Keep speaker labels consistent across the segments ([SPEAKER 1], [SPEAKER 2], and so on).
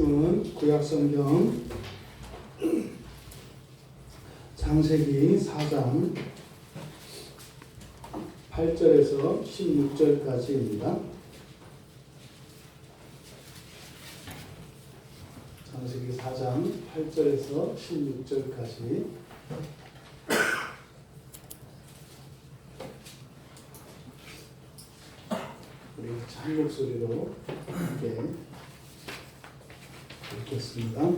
[SPEAKER 1] 말씀은 구약성경 창세기 4장 8절에서 16절까지입니다. 창세기 4장 8절에서 16절까지 우리 한 목소리로 함께 읽겠습니다.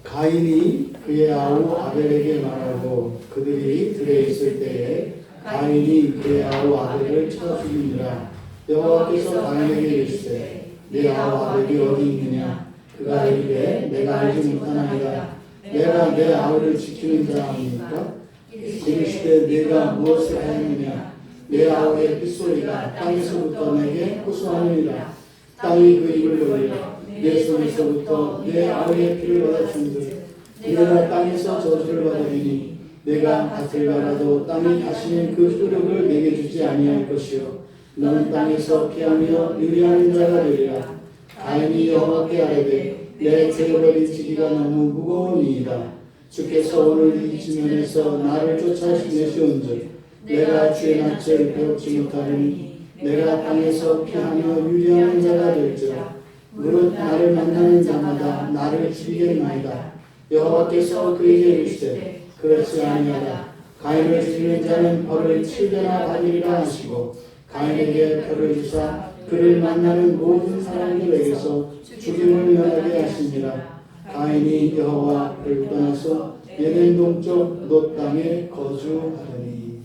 [SPEAKER 1] 가인이 그의 아우 아벨에게 말하고 그들이 들에 있을 때에 가인이 그의 아우 아벨을 쳐 죽이니라. 여호와께서 가인에게 이르시되 네 아우 아벨이 어디 있느냐? 그가 이르되 내가 알지 못하나이다. 내가 내 아우를 지키는 자 아닙니까? 이르시되 내가 무엇을 하였느냐? 내 아우의 핏소리가 땅에서부터 내게 호소하느니라. 땅이 그 입을 벌려 내 손에서부터 내 아우의 피를 받았은즉 내가 땅에서 저주를 받으리니 내가 밭을 갈아도 땅이 다시는 그 효력을 내게 주지 아니할 것이요 너는 땅에서 피하며 유리하는 자가 되리라. 가인이 여호와께 아뢰되 내 죄벌이 지기가 너무 무거우니이다. 주께서 오늘 이 지면에서 나를 쫓아내시온즉 내가 주의 낯을 배웁지 못하리니 내가 땅에서 피하며 유리하는 자가 될지라. 무릇 나를 만나는 자마다 나를 죽이겠나이다. 여호와께서 그에게 이르시되 그렇지 아니하다. 가인을 죽이는 자는 벌을 7배나 받으리라 하시고 가인에게 표를 주사 그를 만나는 모든 사람들에게서 죽임을 면하게 하시니라. 가인이 여호와 앞을 떠나서 에덴 동쪽 롯 땅에 거주하더니.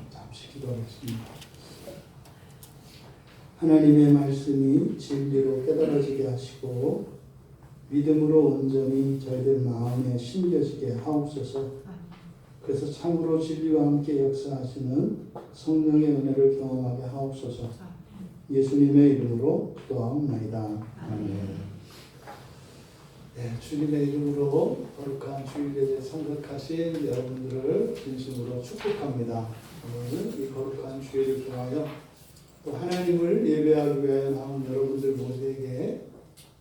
[SPEAKER 1] 잠시 기도하겠습니다. 하나님의 말씀이 진리로 깨달아지게 하시고 믿음으로 온전히 저희들 마음에 심겨지게 하옵소서. 그래서 참으로 진리와 함께 역사하시는 성령의 은혜를 경험하게 하옵소서. 예수님의 이름으로 기도하옵나이다. 아멘. 네, 주님의 이름으로 거룩한 주일예배 참석하신 여러분들을 진심으로 축복합니다. 오늘 이 거룩한 주일을 통하여 또 하나님을 예배하기 위하여 나온 여러분들 모두에게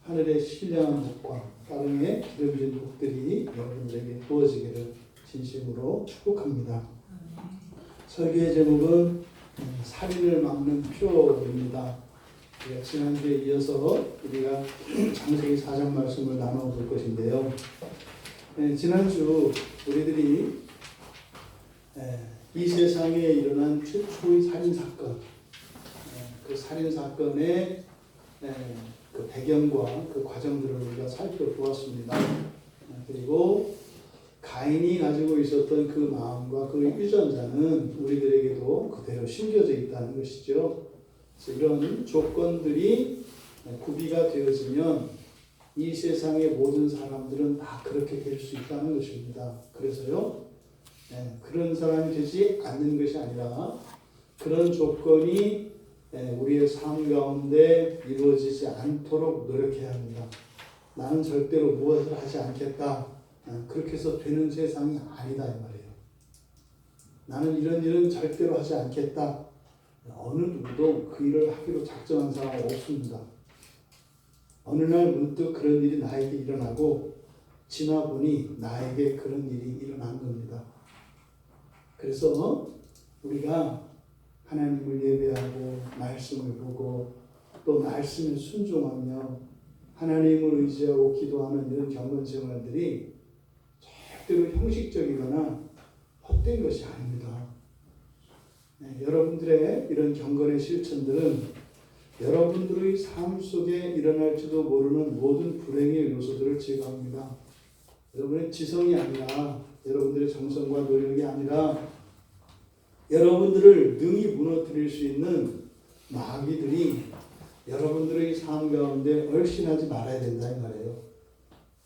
[SPEAKER 1] 하늘의 신령한 복과 따릉의 기름진 복들이 여러분들에게 부어지기를 진심으로 축복합니다. 설교의 제목은 살인을 막는 표입니다. 지난주에 이어서 우리가 창세기 4장 말씀을 나눠볼 것인데요. 지난주 우리들이 이 세상에 일어난 최초의 살인사건, 그 살인사건의 그 배경과 그 과정들을 우리가 살펴보았습니다. 그리고 가인이 가지고 있었던 그 마음과 그 유전자는 우리들에게도 그대로 심겨져 있다는 것이죠. 그래서 이런 조건들이 구비가 되어지면 이 세상의 모든 사람들은 다 그렇게 될 수 있다는 것입니다. 그래서요, 그런 사람이 되지 않는 것이 아니라 그런 조건이 우리의 삶 가운데 이루어지지 않도록 노력해야 합니다. 나는 절대로 무엇을 하지 않겠다. 그렇게 해서 되는 세상이 아니다 이 말이에요. 나는 이런 일은 절대로 하지 않겠다. 어느 누구도 그 일을 하기로 작정한 사람은 없습니다. 어느 날 문득 그런 일이 나에게 일어나고 지나보니 나에게 그런 일이 일어난 겁니다. 그래서 우리가 하나님을 예배하고 말씀을 보고 또 말씀에 순종하며 하나님을 의지하고 기도하는 이런 경건 생활들이 절대로 형식적이거나 헛된 것이 아닙니다. 여러분들의 이런 경건의 실천들은 여러분들의 삶 속에 일어날지도 모르는 모든 불행의 요소들을 제거합니다. 여러분의 지성이 아니라 여러분들의 정성과 노력이 아니라 여러분들을 능히 무너뜨릴 수 있는 마귀들이 여러분들의 삶 가운데 얼씬하지 말아야 된다 이 말이에요.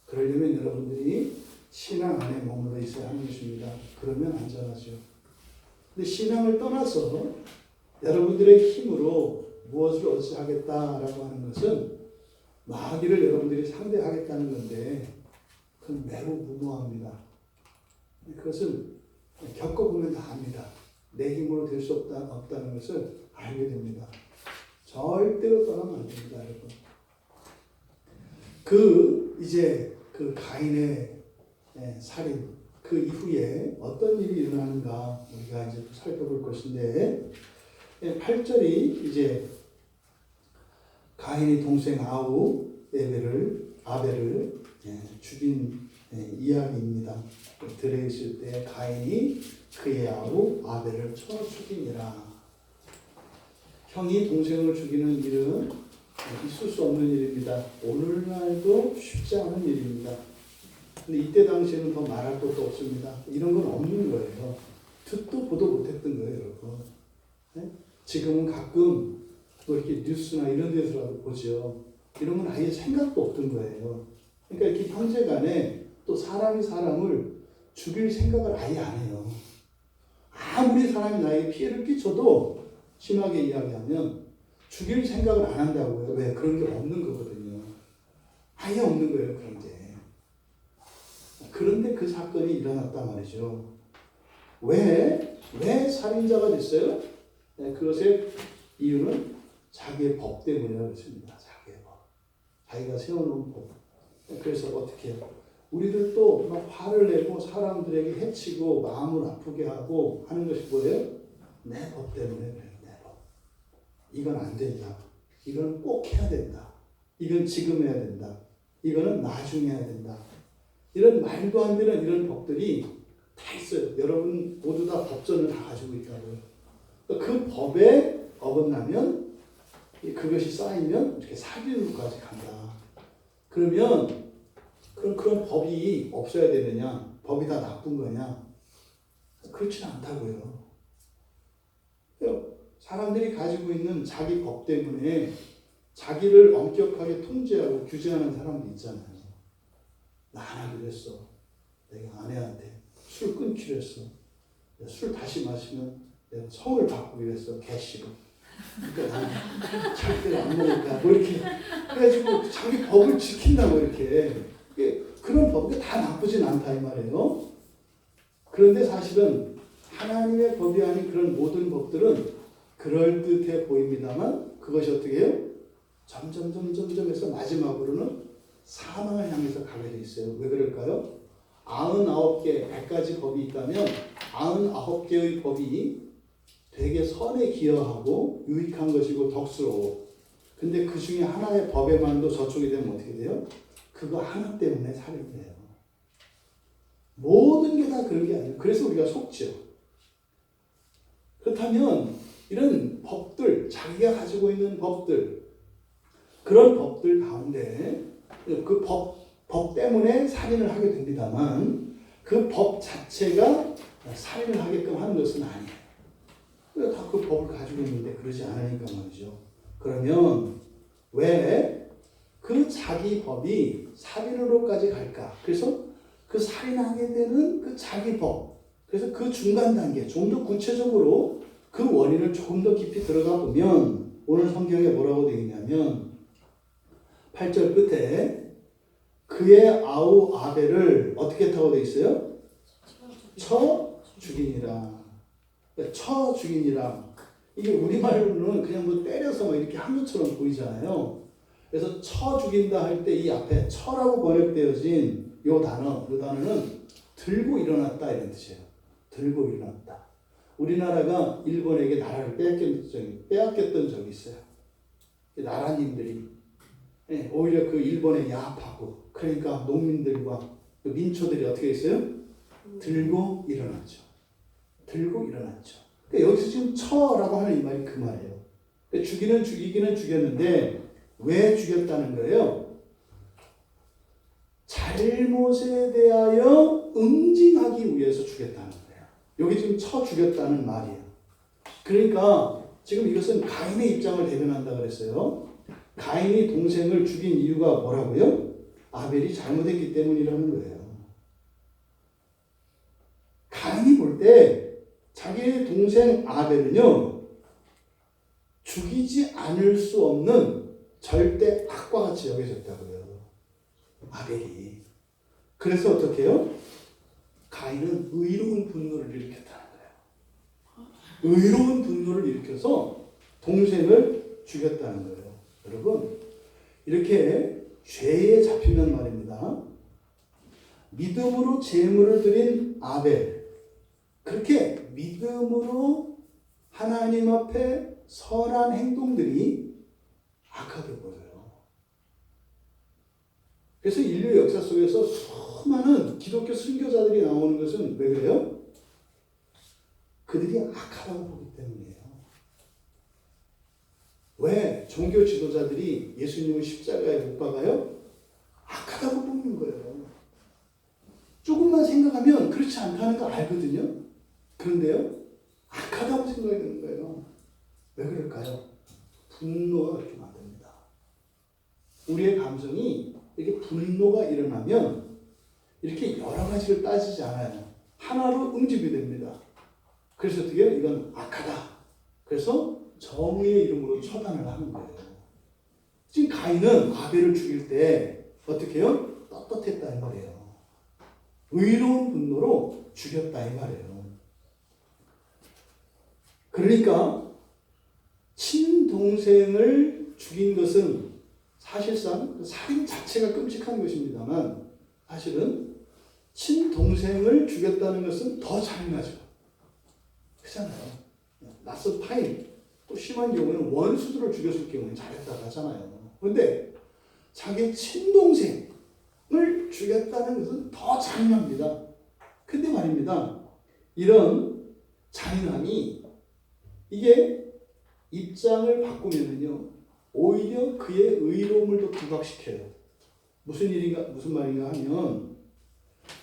[SPEAKER 1] 그러려면 여러분들이 신앙 안에 머물러 있어야 하는 것입니다. 그러면 안전하죠. 근데 신앙을 떠나서 여러분들의 힘으로 무엇을 어찌하겠다라고 하는 것은 마귀를 여러분들이 상대하겠다는 건데 그건 매우 무모합니다. 그것은 겪어보면 다 압니다. 내 힘으로 될 수 없다는 것을 알게 됩니다. 절대로 떠나면 안 됩니다, 여러분. 이제 그 가인의 살인 그 이후에 어떤 일이 일어나는가 우리가 이제 또 살펴볼 것인데 8절이 이제 가인의 동생 아벨을 죽인 이야기입니다. 들에 있을 때 가인이 그의 아우 아벨을 쳐 죽이니라. 형이 동생을 죽이는 일은 있을 수 없는 일입니다. 오늘날도 쉽지 않은 일입니다. 근데 이때 당시에는 더 말할 것도 없습니다. 이런 건 없는 거예요. 듣도 보도 못했던 거예요, 여러분. 네? 지금은 가끔 또 이렇게 뉴스나 이런 데서라도 보죠. 이런 건 아예 생각도 없던 거예요. 그러니까 이렇게 형제 간에 또 사람이 사람을 죽일 생각을 아예 안 해요. 아무리 사람이 나에게 피해를 끼쳐도 심하게 이야기하면 죽일 생각을 안 한다고요. 왜? 그런 게 없는 거거든요. 아예 없는 거예요, 그런 게. 그런데 그 사건이 일어났단 말이죠. 왜 살인자가 됐어요? 그것의 이유는 자기의 법 때문이라고 했습니다. 자기의 법. 자기가 세워놓은 법. 그래서 어떻게 해요? 우리들도 막 화를 내고 사람들에게 해치고 마음을 아프게 하고 하는 것이 뭐예요? 내 법 때문에 그래요. 내 법. 이건 안 된다. 이건 꼭 해야 된다. 이건 지금 해야 된다. 이거는 나중에 해야 된다. 이런 말도 안 되는 이런 법들이 다 있어요. 여러분 모두 다 법전을 다 가지고 있다고요. 그 법에 어긋나면 그것이 쌓이면 이렇게 사기로까지 간다. 그러면 그런 법이 없어야 되느냐? 법이 다 나쁜 거냐? 그렇지 않다고요. 사람들이 가지고 있는 자기 법 때문에 자기를 엄격하게 통제하고 규제하는 사람도 있잖아요. 나 안 하기로 했어. 내가 아내한테 술 끊기로 했어. 술 다시 마시면 내가 성을 바꾸기로 했어. 개씨로. 그러니까 나는 절대 안 먹을까. 뭐 이렇게 해가지고 자기 법을 지킨다고 이렇게. 그런 법이 다 나쁘진 않다 이 말이에요. 그런데 사실은 하나님의 법이 아닌 그런 모든 법들은 그럴듯해 보입니다만 그것이 어떻게 해요? 점점 해서 마지막으로는 사망을 향해서 가게 돼 있어요. 왜 그럴까요? 99개, 100가지 법이 있다면 99개의 법이 되게 선에 기여하고 유익한 것이고 덕스러워. 근데 그 중에 하나의 법에만도 저촉이 되면 어떻게 돼요? 그거 하나 때문에 살인돼요. 모든 게 다 그런 게 아니에요. 그래서 우리가 속죠. 그렇다면 이런 법들, 자기가 가지고 있는 법들, 그런 법들 가운데 그 법 때문에 살인을 하게 됩니다만 그 법 자체가 살인을 하게끔 하는 것은 아니에요. 다 그 법을 가지고 있는데 그러지 않으니까 말이죠. 그러면 왜 그 자기 법이 살인으로까지 갈까? 그래서 그 살인하게 되는 그 자기 법, 그래서 그 중간 단계, 좀 더 구체적으로 그 원인을 조금 더 깊이 들어가 보면 오늘 성경에 뭐라고 되어 있냐면 8절 끝에 그의 아우 아벨을 어떻게 했다고 되어 있어요? 쳐 죽이니라. 쳐 죽이니라. 이게 우리말로는 그냥 뭐 때려서 뭐 이렇게 한 것처럼 보이잖아요. 그래서 쳐 죽인다 할 때 이 앞에 쳐라고 번역되어진 요 단어는 들고 일어났다 이런 뜻이에요. 들고 일어났다. 우리나라가 일본에게 나라를 빼앗겼던 적이 있어요. 나라님들이 오히려 그 일본에 야합하고 그러니까 농민들과 민초들이 어떻게 했어요? 들고 일어났죠. 들고 일어났죠. 그러니까 여기서 지금 쳐라고 하는 이 말이 그 말이에요. 그러니까 죽이기는 죽였는데 왜 죽였다는 거예요? 잘못에 대하여 응징하기 위해서 죽였다는 거예요. 여기 지금 쳐 죽였다는 말이에요. 그러니까 지금 이것은 가인의 입장을 대변한다 그랬어요. 가인이 동생을 죽인 이유가 뭐라고요? 아벨이 잘못했기 때문이라는 거예요. 가인이 볼 때 자기의 동생 아벨은요, 죽이지 않을 수 없는 절대 악과 같이 여겨졌다고요. 아벨이. 그래서 어떻게 해요? 가인은 의로운 분노를 일으켰다는 거예요. 의로운 분노를 일으켜서 동생을 죽였다는 거예요. 여러분, 이렇게 죄에 잡히면 말입니다. 믿음으로 제물을 드린 아벨, 그렇게 믿음으로 하나님 앞에 선한 행동들이 악하게 보여요. 그래서 인류 역사 속에서 수많은 기독교 순교자들이 나오는 것은 왜 그래요? 그들이 악하다고 보기 때문이에요. 왜 종교 지도자들이 예수님을 십자가에 못 박아요? 악하다고 보는 거예요. 조금만 생각하면 그렇지 않다는 거 알거든요. 그런데요, 악하다고 생각이 드는 거예요. 왜 그럴까요? 분노가 그렇게 만듭니다. 우리의 감정이 이렇게 분노가 일어나면 이렇게 여러 가지를 따지지 않아요. 하나로 응집이 됩니다. 그래서 어떻게 해요? 이건 악하다. 그래서 정의의 이름으로 처단을 하는 거예요. 지금 가인은 아벨을 죽일 때 어떻게 해요? 떳떳했다 이 말이에요. 의로운 분노로 죽였다 이 말이에요. 그러니까 친동생을 죽인 것은 사실상 살인 자체가 끔찍한 것입니다만 사실은 친동생을 죽였다는 것은 더 잔인하죠. 그렇잖아요. 낯선 타인, 또 심한 경우에는 원수들을 죽였을 경우는 잘했다고 하잖아요. 그런데 자기 친동생을 죽였다는 것은 더 잔인합니다. 근데 말입니다. 이런 잔인함이 이게 입장을 바꾸면은요, 오히려 그의 의로움을 더 부각시켜요. 무슨 말인가 하면,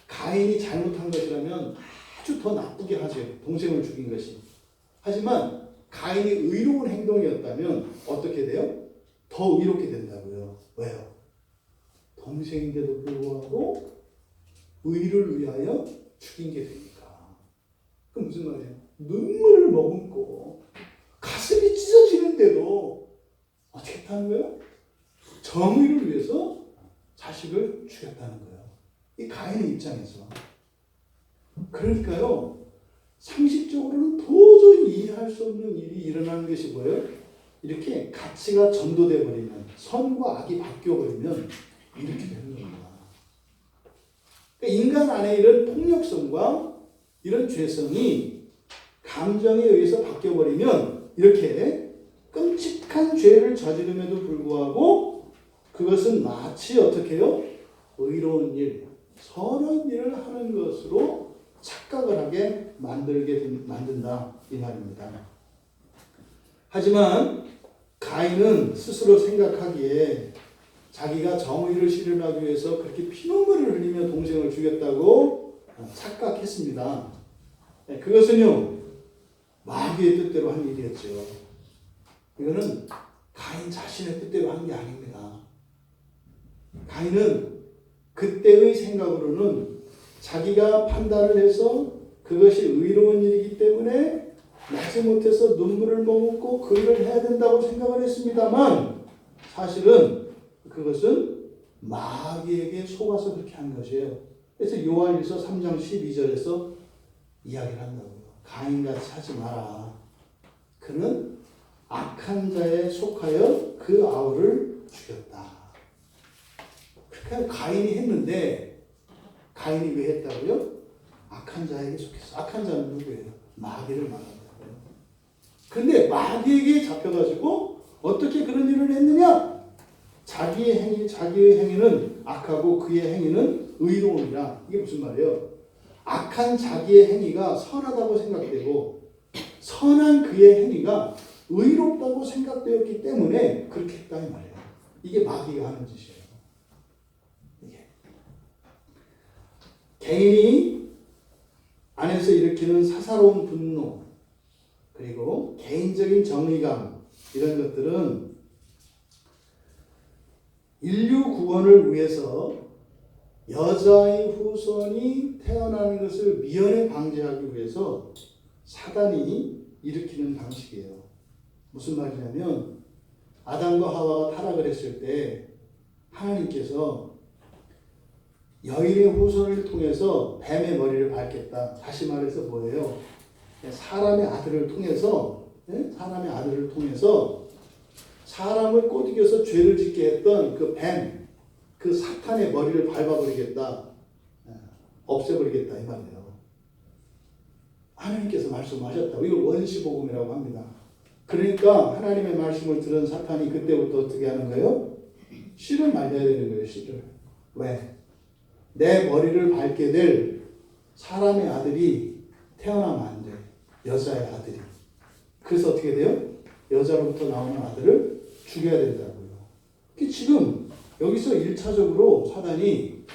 [SPEAKER 1] 가인이 잘못한 것이라면 아주 더 나쁘게 하죠. 동생을 죽인 것이. 하지만 가인이 의로운 행동이었다면 어떻게 돼요? 더 의롭게 된다고요. 왜요? 동생인데도 불구하고 의를 위하여 죽인 게 되니까. 그럼 무슨 말이에요? 눈물을 머금고 가슴이 찢어지는데도 어떻게 했다는 거예요? 정의를 위해서 자식을 죽였다는 거예요. 이 가인의 입장에서. 그러니까요, 상식적으로는 도저히 이해할 수 없는 일이 일어나는 것이 뭐예요? 이렇게 가치가 전도돼 버리면, 선과 악이 바뀌어 버리면 이렇게 되는 겁니다. 그러니까 인간 안에 이런 폭력성과 이런 죄성이 감정에 의해서 바뀌어 버리면 이렇게 끔찍한 죄를 저지름에도 불구하고 그것은 마치 어떻게 해요? 의로운 일, 선한 일을 하는 것으로 착각을 하게 만든다 이 말입니다. 하지만 가인은 스스로 생각하기에 자기가 정의를 실현하기 위해서 그렇게 피눈물을 흘리며 동생을 죽였다고 착각했습니다. 그것은요, 마귀의 뜻대로 한 일이었죠. 이거는 가인 자신의 뜻대로 한 게 아닙니다. 가인은 그때의 생각으로는 자기가 판단을 해서 그것이 의로운 일이기 때문에 나지 못해서 눈물을 머금고 그 일을 해야 된다고 생각을 했습니다만 사실은 그것은 마귀에게 속아서 그렇게 한 것이에요. 그래서 요한일서 3장 12절에서 이야기를 한다고요. 가인같이 하지 마라. 그는 악한 자에 속하여 그 아우를 죽였다. 그렇게 가인이 했는데 가인이 왜 했다고요? 악한 자에게 속했어. 악한 자는 누구예요? 마귀를 말한다고요. 근데 마귀에게 잡혀가지고 어떻게 그런 일을 했느냐? 자기의 행위는 악하고 그의 행위는 의로움이라. 이게 무슨 말이에요? 악한 자기의 행위가 선하다고 생각되고 선한 그의 행위가 의롭다고 생각되었기 때문에 그렇게 했다 이 말이에요. 이게 마귀가 하는 짓이에요. 개인이 안에서 일으키는 사사로운 분노, 그리고 개인적인 정의감, 이런 것들은 인류 구원을 위해서 여자의 후손이 태어나는 것을 미연에 방지하기 위해서 사단이 일으키는 방식이에요. 무슨 말이냐면 아담과 하와가 타락을 했을 때 하나님께서 여인의 후손을 통해서 뱀의 머리를 밟겠다. 다시 말해서 뭐예요? 사람의 아들을 통해서 사람을 꼬드겨서 죄를 짓게 했던 그 뱀, 그 사탄의 머리를 밟아버리겠다, 없애버리겠다 이 말이에요. 하나님께서 말씀하셨다고. 이걸 원시복음이라고 합니다. 그러니까 하나님의 말씀을 들은 사탄이 그때부터 어떻게 하는 거예요? 씨를 말려야 되는 거예요. 씨를. 왜? 내 머리를 밟게 될 사람의 아들이 태어나면 안 돼. 여자의 아들이. 그래서 어떻게 돼요? 여자로부터 나오는 아들을 죽여야 된다고요. 지금 여기서 1차적으로 사단이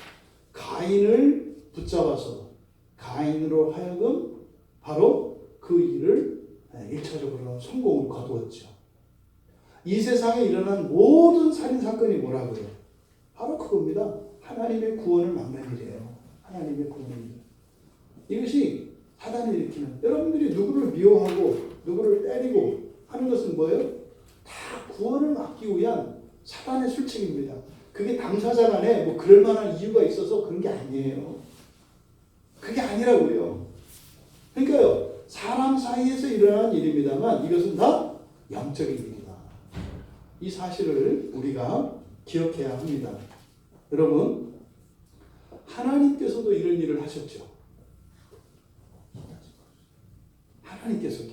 [SPEAKER 1] 가인을 붙잡아서 가인으로 하여금 바로 그 일을 1차적으로 성공을 거두었죠. 이 세상에 일어난 모든 살인사건이 뭐라고요? 바로 그겁니다. 하나님의 구원을 막는 일이에요. 하나님의 구원을. 이것이 사단이 일으키는, 여러분들이 누구를 미워하고 누구를 때리고 하는 것은 뭐예요? 다 구원을 막기 위한 사단의 술책입니다. 그게 당사자 간에 뭐 그럴 만한 이유가 있어서 그런 게 아니에요. 그게 아니라고요. 그러니까요, 사람 사이에서 일어나는 일입니다만 이것은 다 영적인 일이다. 이 사실을 우리가 기억해야 합니다. 여러분, 하나님께서도 이런 일을 하셨죠. 하나님께서도.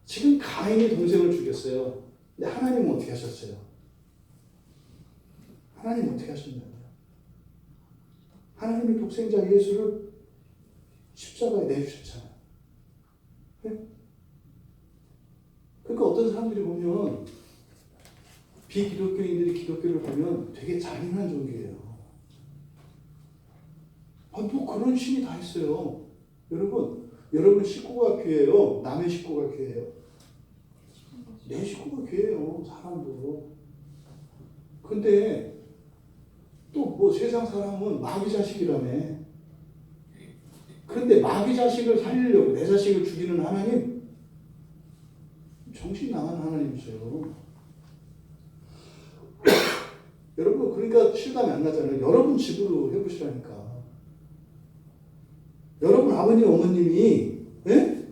[SPEAKER 1] 지금 가인이 동생을 죽였어요. 근데 하나님은 어떻게 하셨어요? 하나님은 어떻게 하셨냐고요? 하나님의 독생자 예수를 십자가에 내주셨잖아요. 네? 그러니까 어떤 사람들이 보면 비기독교인들이 기독교를 보면 되게 잔인한 종교예요. 뭐 그런 신이 다 있어요. 여러분 식구가 귀해요? 남의 식구가 귀해요? 내 식구가 귀해요. 사람도. 근데 또 뭐 세상 사람은 마귀 자식이라며. 그런데 마귀 자식을 살리려고 내 자식을 죽이는 하나님, 정신 나간 하나님이세요. 여러분, 그러니까 실감이 안 나잖아요. 여러분 집으로 해보시라니까. 여러분 아버님 어머님이, 예?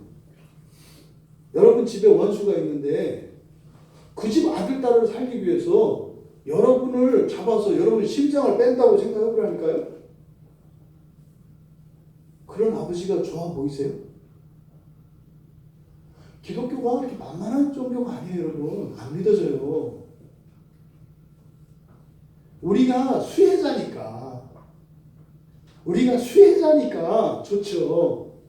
[SPEAKER 1] 여러분 집에 원수가 있는데 그 집 아들 딸을 살리기 위해서 여러분을 잡아서 여러분의 심장을 뺀다고 생각해 보라니까요. 그런 아버지가 좋아 보이세요? 기독교가 그렇게 만만한 종교가 아니에요, 여러분. 안 믿어져요. 우리가 수혜자니까 좋죠.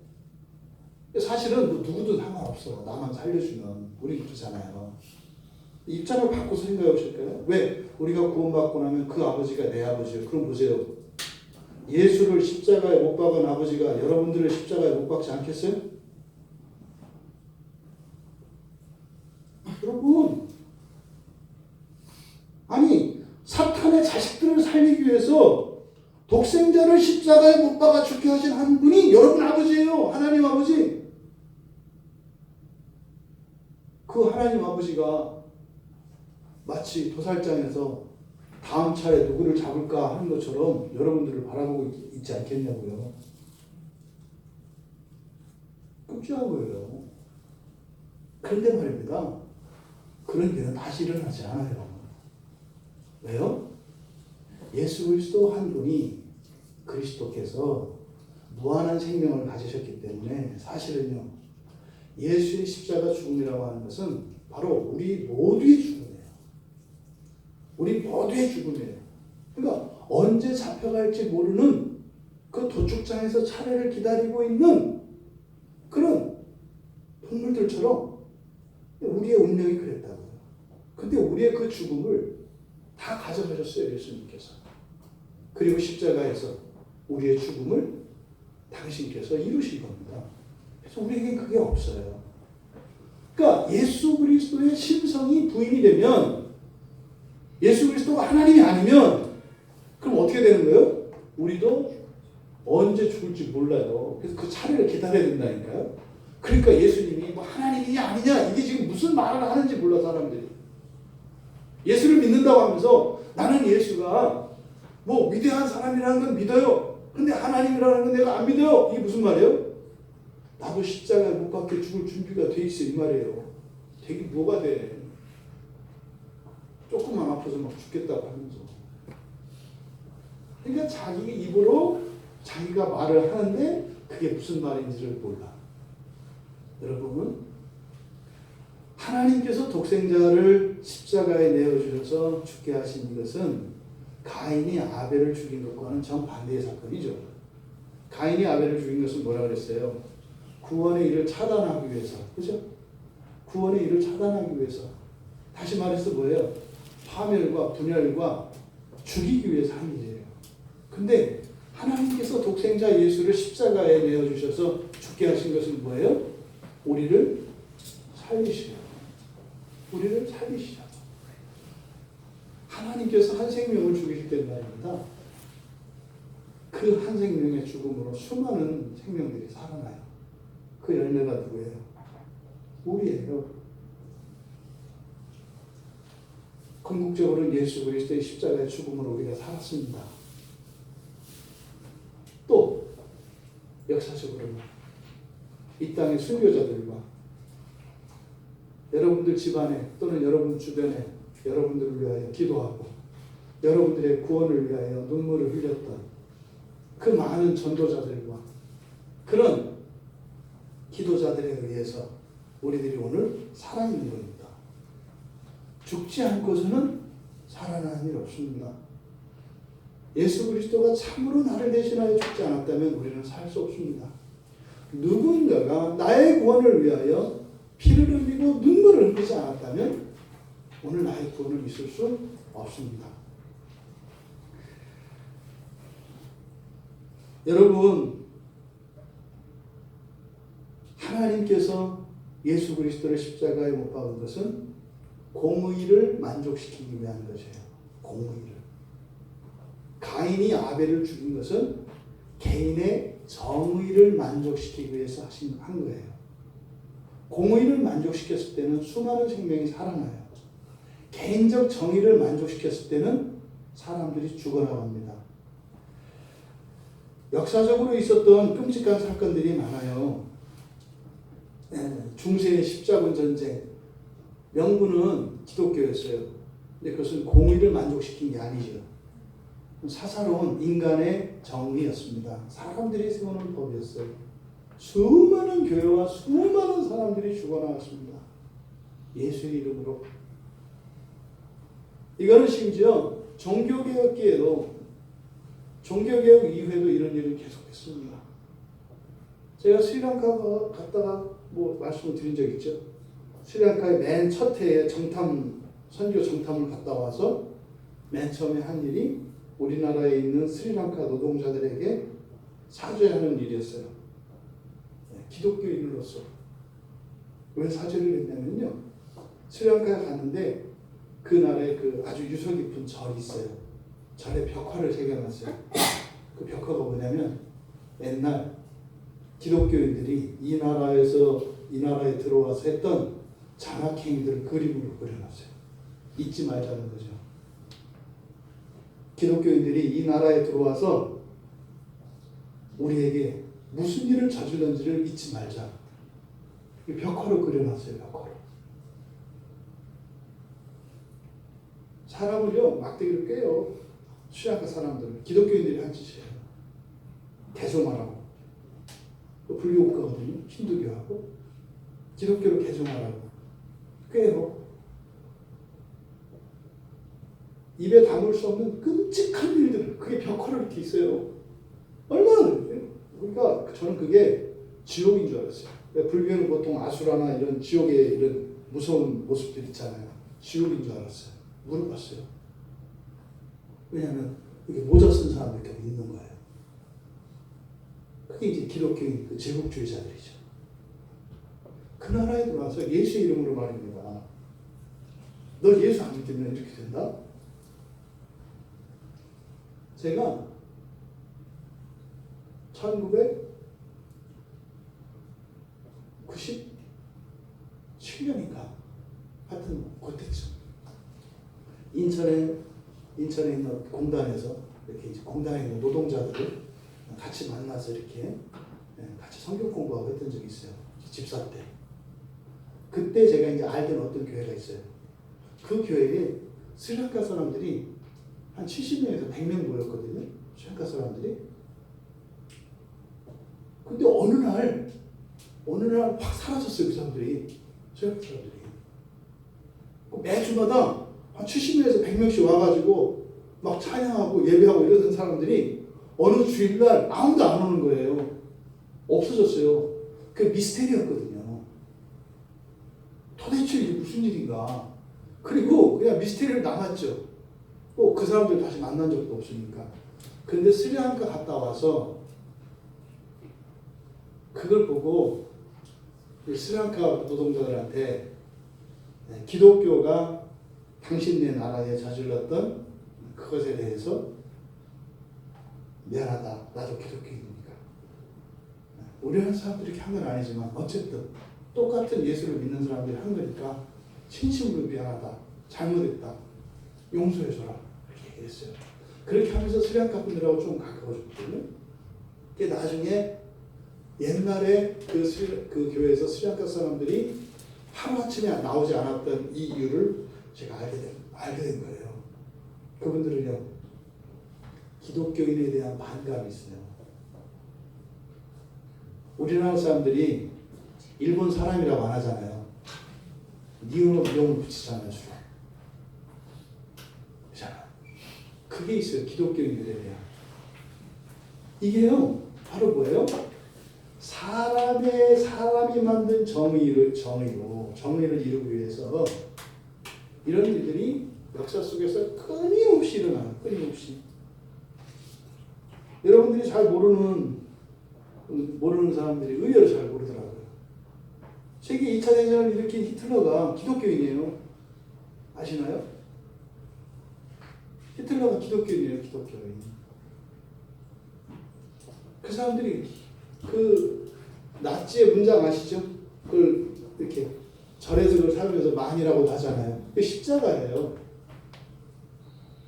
[SPEAKER 1] 사실은 뭐 누구도 상관없어. 나만 살려주면. 우리 그러잖아요. 입장을 바꿔서 생각해 보실까요? 왜? 우리가 구원받고 나면 그 아버지가 내 아버지예요. 그럼 보세요. 예수를 십자가에 못 박은 아버지가 여러분들을 십자가에 못 박지 않겠어요? 여러분, 아니 사탄의 자식들을 살리기 위해서 독생자를 십자가에 못 박아 죽게 하신 한 분이 여러분 아버지예요. 하나님 아버지. 그 하나님 아버지가 마치 도살장에서 다음 차례 누구를 잡을까 하는 것처럼 여러분들을 바라보고 있지 않겠냐고요. 끔찍한 거예요. 그런데 말입니다. 그런 일은 다시 일어나지 않아요. 왜요? 예수 그리스도 한 분이 그리스도께서 무한한 생명을 가지셨기 때문에 사실은요, 예수의 십자가 죽음이라고 하는 것은 바로 우리 모두의 죽음이에요. 우리 모두의 죽음이에요. 그러니까 언제 잡혀갈지 모르는 그 도축장에서 차례를 기다리고 있는 그런 동물들처럼 우리의 운명이 그랬다고요. 근데 우리의 그 죽음을 다 가져가셨어요, 예수님께서. 그리고 십자가에서 우리의 죽음을 당신께서 이루신 겁니다. 그래서 우리에게 그게 없어요. 그러니까 예수 그리스도의 심성이 부인이 되면, 예수 그리스도가 하나님이 아니면 그럼 어떻게 되는 거예요? 우리도 언제 죽을지 몰라요. 그래서 그 차례를 기다려야 된다니까요. 그러니까 예수님이 뭐 하나님이냐 아니냐 이게 지금 무슨 말을 하는지 몰라 사람들이. 예수를 믿는다고 하면서 나는 예수가 뭐 위대한 사람이라는 건 믿어요. 근데 하나님이라는 건 내가 안 믿어요. 이게 무슨 말이에요? 나도 십자가에 못 박혀 죽을 준비가 돼 있어 이 말이에요. 되게 뭐가 돼? 조금 조금만 아파서 막 죽겠다고 하면서. 그러니까 자기 입으로 자기가 말을 하는데 그게 무슨 말인지를 몰라. 여러분, 하나님께서 독생자를 십자가에 내어주셔서 죽게 하신 이것은 가인이 아벨을 죽인 것과는 정반대의 사건이죠. 가인이 아벨을 죽인 것은 뭐라 그랬어요? 구원의 일을 차단하기 위해서. 그죠? 구원의 일을 차단하기 위해서. 다시 말해서 뭐예요? 파멸과 분열과 죽이기 위해서 한 일이에요. 근데 하나님께서 독생자 예수를 십자가에 내어주셔서 죽게 하신 것은 뭐예요? 우리를 살리시려고. 우리를 살리시려고. 하나님께서 한 생명을 죽이실 말입니다. 그 한 생명의 죽음으로 수많은 생명들이 살아나요. 그 열매가 누구예요? 우리예요. 궁극적으로는 예수 그리스도의 십자가의 죽음으로 우리가 살았습니다. 또 역사적으로는 이 땅의 순교자들과 여러분들 집안에 또는 여러분 주변에 여러분들을 위하여 기도하고 여러분들의 구원을 위하여 눈물을 흘렸던 그 많은 전도자들과 그런 기도자들에 의해서 우리들이 오늘 살아있는 겁니다. 죽지 않고서는 살아나는 일 없습니다. 예수 그리스도가 참으로 나를 대신하여 죽지 않았다면 우리는 살 수 없습니다. 누군가가 나의 구원을 위하여 피를 흘리고 눈물을 흘리지 않았다면 오늘 나의 구원은 있을 수 없습니다. 여러분, 하나님께서 예수 그리스도를 십자가에 못 박은 것은 공의를 만족시키기 위한 것이에요. 공의를. 가인이 아벨을 죽인 것은 개인의 정의를 만족시키기 위해서 한 거예요. 공의를 만족시켰을 때는 수많은 생명이 살아나요. 개인적 정의를 만족시켰을 때는 사람들이 죽어나갑니다. 역사적으로 있었던 끔찍한 사건들이 많아요. 중세의 십자군 전쟁, 명분은 기독교였어요. 근데 그것은 공의를 만족시킨 게 아니죠. 사사로운 인간의 정의였습니다. 사람들이 세우는 법이었어요. 수많은 교회와 수많은 사람들이 죽어나갔습니다. 예수의 이름으로. 이거는 심지어 종교개혁기에도 종교개혁 이후에도 이런 일은 계속했습니다. 제가 스리랑카 갔다가 말씀을 드린 적 있죠. 스리랑카의 맨 첫 해에 선교 정탐을 갔다 와서 맨 처음에 한 일이 우리나라에 있는 스리랑카 노동자들에게 사죄하는 일이었어요. 기독교인으로서. 왜 사죄를 했냐면요. 스리랑카에 갔는데 그 나라에 아주 유서 깊은 절이 있어요. 절에 벽화를 새겨놨어요. 그 벽화가 뭐냐면 옛날 기독교인들이 이 나라에 들어와서 했던 잔악행위들을 그림으로 그려놨어요. 잊지 말자는 거죠. 기독교인들이 이 나라에 들어와서 우리에게 무슨 일을 저질렀는지를 잊지 말자. 벽화로 그려놨어요. 벽화로. 사람을요 막대기로 꿰요. 스리랑카 사람들은 기독교인들이 한 짓이에요. 개종하라고. 불교국가거든요. 힌두교하고 기독교로 개종하라고 꿰요. 입에 담을 수 없는 끔찍한 일들, 그게 벽화로 이렇게 있어요. 얼마나 그러니까 저는 그게 지옥인 줄 알았어요. 불교는 보통 아수라나 이런 지옥의 이런 무서운 모습들 있잖아요. 지옥인 줄 알았어요. 물어봤어요. 왜냐하면 이게 모자 쓴 사람들이 있는 거예요. 그게 이제 기독교인 그 제국주의자들이죠. 그 나라에 들어와서 예수 이름으로 말입니다. 너 예수 안 믿으면 이렇게 된다? 제가 1997년인가 하여튼 그때쯤 인천에 있는 공단에서 이렇게 이제 공단에 있는 노동자들을 같이 만나서 이렇게 같이 성경 공부하고 했던 적이 있어요. 집사 때. 그때 제가 이제 알던 어떤 교회가 있어요. 그 교회에 스리랑카 사람들이 한 70명에서 100명 모였거든요. 스리랑카 사람들이. 근데 어느 날 확 사라졌어요. 그 사람들이. 스리랑카 사람들이. 매주마다 한 70명에서 100명씩 와가지고 막 찬양하고 예배하고 이러던 사람들이 어느 주일날 아무도 안 오는 거예요. 없어졌어요. 그 미스테리였거든요. 도대체 이게 무슨 일인가. 그리고 그냥 미스테리로 남았죠. 그 사람들 다시 만난 적도 없으니까. 그런데 스리랑카 갔다 와서 그걸 보고 스리랑카 노동자들한테 기독교가 당신네 나라에 저질렀던 그것에 대해서 미안하다. 나도 기독교인이니까. 우리나라 사람들이 이렇게 한 건 아니지만 어쨌든 똑같은 예수를 믿는 사람들이 한 거니까 진심으로 미안하다. 잘못했다. 용서해줘라. 이렇게 얘기했어요. 그렇게 하면서 스리랑카 분들하고 좀 가까워졌거든요. 그게 나중에 옛날에 그 교회에서 스리랑카 사람들이 하루아침에 나오지 않았던 이 이유를 제가 알게 된 거예요. 그분들은요, 기독교인에 대한 반감이 있어요. 우리나라 사람들이 일본 사람이라고 안 하잖아요. 니은으로 명을 붙이잖아요, 주로. 그렇잖아. 그게 있어요, 기독교인들에 대한. 이게요, 바로 뭐예요? 사람이 만든 정의를 이루기 위해서 이런 일들이 역사 속에서 끊임없이 일어나요. 끊임없이. 여러분들이 잘 모르는 사람들이 의외로 잘 모르더라고요. 세계 2차 대전을 일으킨 히틀러가 기독교인이에요. 아시나요? 히틀러가 기독교인이에요. 기독교인. 그 사람들이 그 나치의 문장 아시죠? 그걸 이렇게 절에서 그걸 사용해서 만이라고 하잖아요. 그게 십자가예요.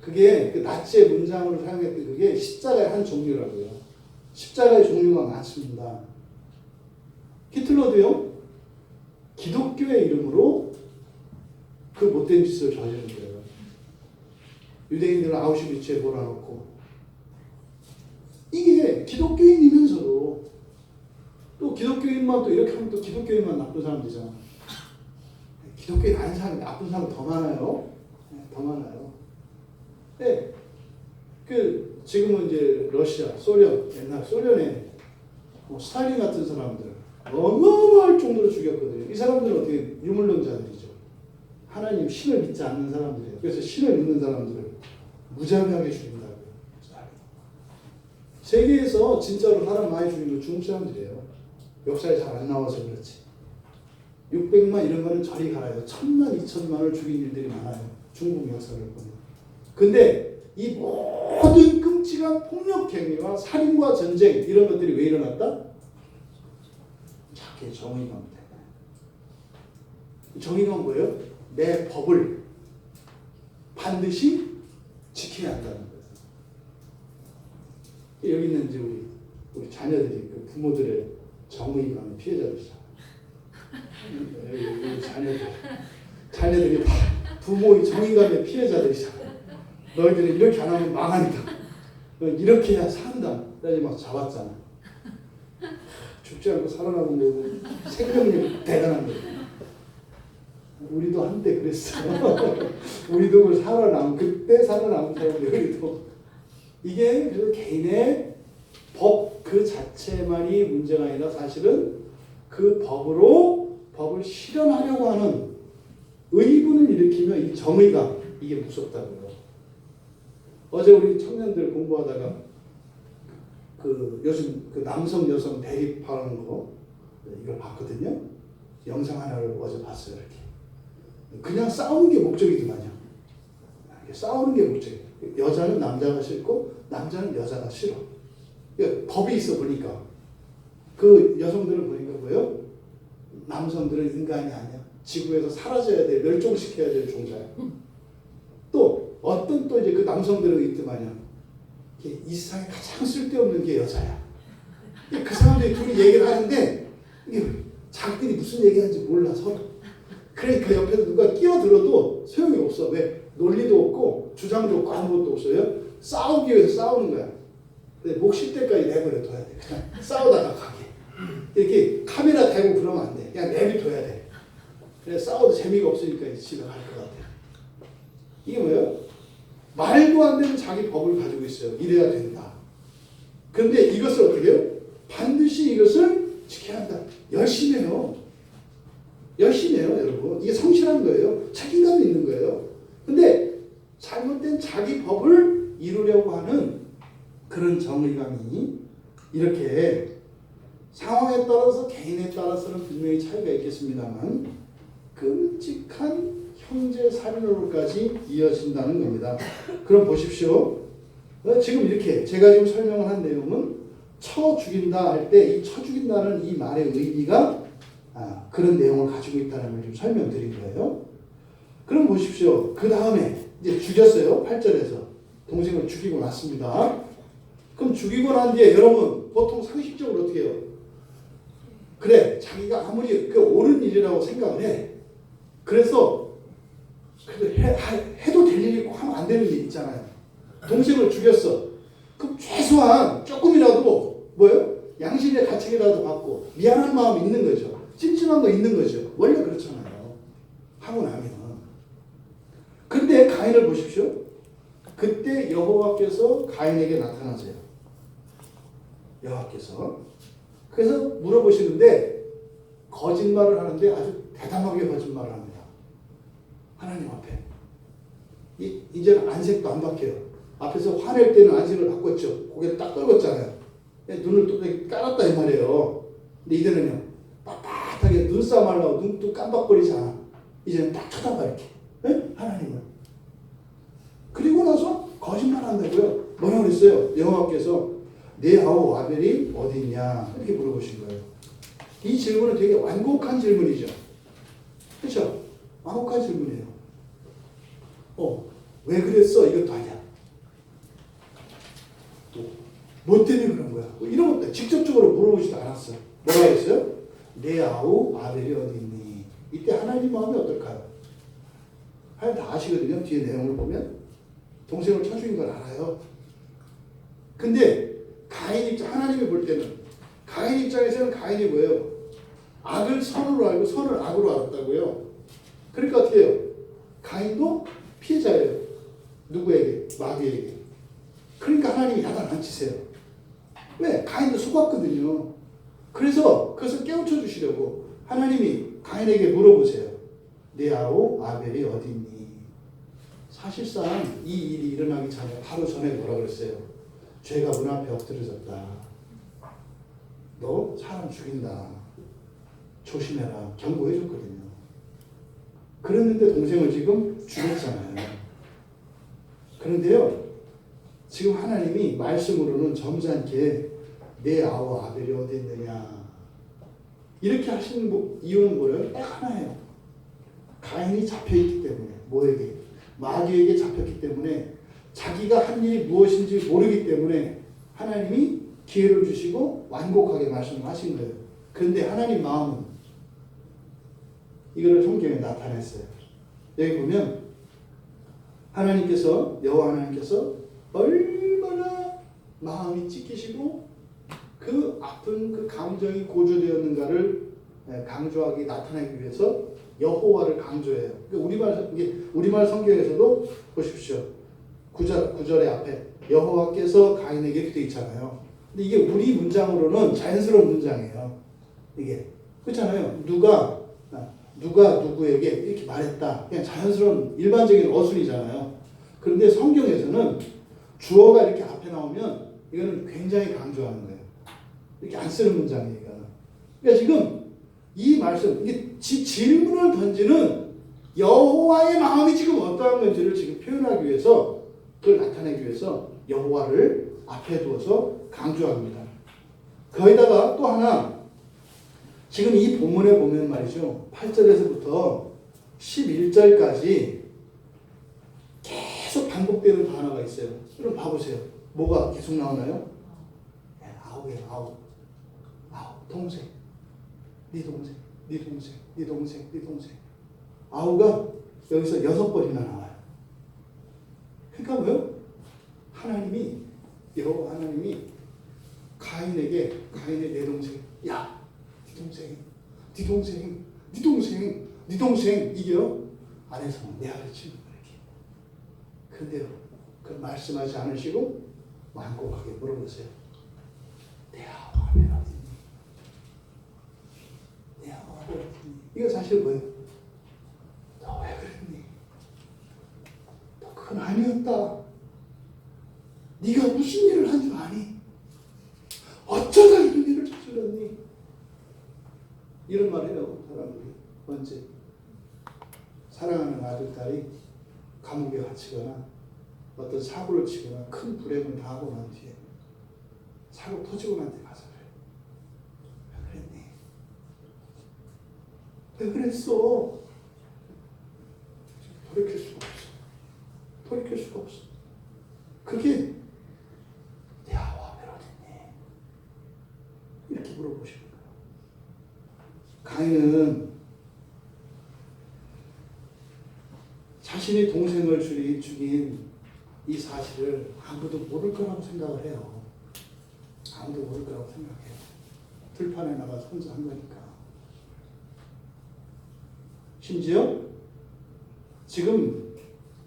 [SPEAKER 1] 그게 그 나치의 문장으로 사용했던 그게 십자가의 한 종류라고요. 십자가의 종류가 많습니다. 히틀러도요, 기독교의 이름으로 그 못된 짓을 저지른 거예요. 유대인들을 아우슈비츠에 몰아넣고. 이게 기독교인이면서도 또 기독교인만 또 이렇게 하면 또 기독교인만 나쁜 사람 되잖아. 기독교인 아닌 사람이 나쁜 사람 더 많아요. 더 많아요. 네. 지금은 이제 러시아, 소련, 옛날 소련에 스탈린 같은 사람들 어마어마할 정도로 죽였거든요. 이 사람들은 어떻게 유물론자들이죠. 하나님, 신을 믿지 않는 사람들이에요. 그래서 신을 믿는 사람들을 무자비하게 죽인다고요. 세계에서 진짜로 사람 많이 죽인 건 중국 사람들이에요. 역사에 잘 안 나와서 그렇지. 600만 이런 거는 저리 가라요. 1000만, 2000만을 죽인 일들이 많아요. 중국 역사를 보면. 근데 이 모든 끔찍한 폭력행위와 살인과 전쟁 이런 것들이 왜 일어났다? 자기의 정의감 때문에. 정의감 뭐예요? 내 법을 반드시 지켜야 한다는 거예요. 여기 있는 이제 우리 자녀들이 그 부모들의 정의감의 피해자들이잖아요. 우리 자녀들이 다 부모의 정의감의 피해자들이잖아요. 너희들은 이렇게 안 하면 망한다. 너 이렇게 해야 산다. 그래서 막 잡았잖아. 죽지 않고 살아남은 거고 생명력 대단한 거예요. 우리도 한때 그랬어. 우리도 그때 살아남은 사람들 우리도. 이게 그래서 개인의 법 그 자체만이 문제가 아니라 사실은 그 법을 실현하려고 하는 의분을 일으키며 이 정의가 이게 무섭다고요. 어제 우리 청년들 공부하다가 요즘 남성 여성 대립하는 거 이걸 봤거든요. 영상 하나를 어제 봤어요. 이렇게 그냥 싸우는 게 목적이더만요. 싸우는 게 목적이에요. 여자는 남자가 싫고 남자는 여자가 싫어. 그러니까 법이 있어 보니까 그 여성들은 보니까 뭐예요? 남성들은 인간이 아니야. 지구에서 사라져야 돼. 멸종시켜야 될 종자야. 또 어떤 또 이제 그 남성들은 있더만요. 이 세상에 가장 쓸데없는 게 여자야. 그 사람들이 둘이 얘기를 하는데 이게 자기들이 무슨 얘기하는지 몰라 서로. 그러니까 옆에서 누가 끼어들어도 소용이 없어. 왜? 논리도 없고 주장도 없고 아무것도 없어요. 싸우기 위해서 싸우는 거야. 근데 목 쉴 때까지 내버려 둬야 돼. 그냥 싸우다가 가게. 이렇게 카메라 대고 그러면 안 돼. 그냥 내비둬야 돼. 그래 싸워도 재미가 없으니까 집에 갈 것 같아. 이게 뭐예요? 말도 안 되는 자기 법을 가지고 있어요. 이래야 된다. 그런데 이것을 어떻게 해요? 반드시 이것을 지켜야 한다. 열심히 해요. 열심히 해요, 여러분. 이게 성실한 거예요. 책임감이 있는 거예요. 근데 잘못된 자기 법을 이루려고 하는 그런 정의감이 이렇게 상황에 따라서 개인에 따라서는 분명히 차이가 있겠습니다만 끔찍한 형제 살인으로까지 이어진다는 겁니다. 그럼 보십시오. 지금 이렇게 제가 지금 설명을 한 내용은 쳐 죽인다 할 때 이 쳐 죽인다는 이 말의 의미가 그런 내용을 가지고 있다는 걸 좀 설명드린 거예요. 그럼 보십시오. 그 다음에 이제 죽였어요. 8절에서 동생을 죽이고 났습니다. 그럼 죽이고 난 뒤에 여러분 보통 상식적으로 어떻게 해요? 그래 자기가 아무리 그 옳은 일이라고 생각을 해. 그래서 해도 될 일이 있고 하면 안 되는 일 있잖아요. 동생을 죽였어. 그럼 최소한 조금이라도 뭐예요? 양심의 가책이라도 받고 미안한 마음이 있는 거죠. 찜찜한 거 있는 거죠. 원래 그렇잖아요. 하고 나면. 근데 가인을 보십시오. 그때 여호와께서 가인에게 나타나세요. 여호와께서. 그래서 물어보시는데 거짓말을 하는데 아주 대담하게 거짓말을 합니다. 하나님 앞에. 이제는 안색도 안 바뀌어요. 앞에서 화낼 때는 안색을 바꿨죠. 고개를 딱 떨궜잖아요. 눈을 또 깔았다 이 말이에요. 근데 이제는요. 빳빳하게 눈싸움 하려고 눈도 깜빡거리지 않아. 이제는 딱 쳐다봐 이렇게. 네? 하나님을. 그리고 나서 거짓말 한다고요. 뭐라고 그랬어요? 여호와께서 내 아우 아벨이 어디 있냐 이렇게 물어보신 거예요. 이 질문은 되게 완곡한 질문이죠. 그렇죠? 완곡한 질문이에요. 왜 그랬어? 이것도 아니야. 뭐 때문에 그런 거야? 이런 것도 직접적으로 물어보지도 않았어요. 뭐라고 했어요? 내 아우 아벨이 어디 있니? 이때 하나님 마음이 어떨까요? 하나님 다 아시거든요. 뒤에 내용을 보면 동생을 쳐 죽인 걸 알아요. 근데 가인 입장, 하나님이 볼 때는 가인 입장에서는 가인이 뭐예요? 악을 선으로 알고 선을 악으로 알았다고요. 그러니까 어떻게 해요? 가인도 피해자예요. 누구에게? 마귀에게. 그러니까 하나님이 야단 안 치세요. 왜? 가인도 속았거든요. 그래서 그것을 깨우쳐 주시려고 하나님이 가인에게 물어보세요. 내 아우 아벨이 어디 있니? 사실상 이 일이 일어나기 전에 바로 전에 뭐라 그랬어요? 죄가 문 앞에 엎드려졌다. 너 사람 죽인다. 조심해라. 경고해 줬거든요. 그랬는데 동생을 지금 죽였잖아요. 그런데요. 지금 하나님이 말씀으로는 점잖게 내 아우 아벨이 어디 있느냐. 이렇게 하시는 이유는 뭐예요? 딱 하나예요. 가인이 잡혀있기 때문에. 뭐에게? 마귀에게 잡혔기 때문에 자기가 한 일이 무엇인지 모르기 때문에 하나님이 기회를 주시고 완곡하게 말씀을 하신 거예요. 그런데 하나님 마음은 이거를 성경에 나타냈어요. 여기 보면 하나님께서 여호와 하나님께서 얼마나 마음이 찢기시고 그 아픈 그 감정이 고조되었는가를 강조하기 나타내기 위해서 여호와를 강조해요. 우리말 성경에서도 보십시오. 9절의 앞에 여호와께서 가인에게 이렇게 되어 있잖아요. 근데 이게 우리 문장으로는 자연스러운 문장이에요. 이게 그렇잖아요. 누가 누구에게 이렇게 말했다. 그냥 자연스러운 일반적인 어순이잖아요. 그런데 성경에서는 주어가 이렇게 앞에 나오면 이거는 굉장히 강조하는 거예요. 이렇게 안 쓰는 문장이에요. 그러니까 지금 이 말씀, 이게 질문을 던지는 여호와의 마음이 지금 어떠한 건지를 지금 표현하기 위해서, 그걸 나타내기 위해서 여호와를 앞에 두어서 강조합니다. 거기다가 또 하나, 지금 이 본문에 보면 말이죠. 8절에서부터 11절까지 계속 반복되는 단어가 있어요. 그럼 봐보세요. 뭐가 계속 나오나요? 아우예요, 아우. 동생. 네 동생, 네 동생, 네 동생, 네 동생. 아우가 여기서 6번이나 나와요. 그러니까 뭐요? 여호와 하나님이 가인의 내 동생, 야, 네 동생 이게요 안에서 내 아들 치는 거예요. 근데요, 그 말씀하지 않으시고 만곡하게 물어보세요. 내 아버지는 어디니? 내 아버지는 어디니? 이거 사실 뭐예요? 너 왜 그랬니? 너 그건 아니었다. 네가 무슨 일을 한 줄 아니? 어쩌다 이런 일을 저질렀니? 이런 말 해요, 사람들이. 언제? 사랑하는 아들, 딸이 감옥에 갇히거나 어떤 사고를 치거나 큰 불행을 당하고 난 뒤에 사고 터지고 난 뒤에 가서 그래. 왜 그랬니? 왜 그랬어? 돌이킬 수가 없어. 그게 내 아버지 어딨니? 이렇게 물어보시는 거예요. 가인은 자신의 동생을 죽인 이 사실을 아무도 모를 거라고 생각을 해요. 아무도 모를 거라고 생각해요. 들판에 나가서 혼자 한 거니까. 심지어 지금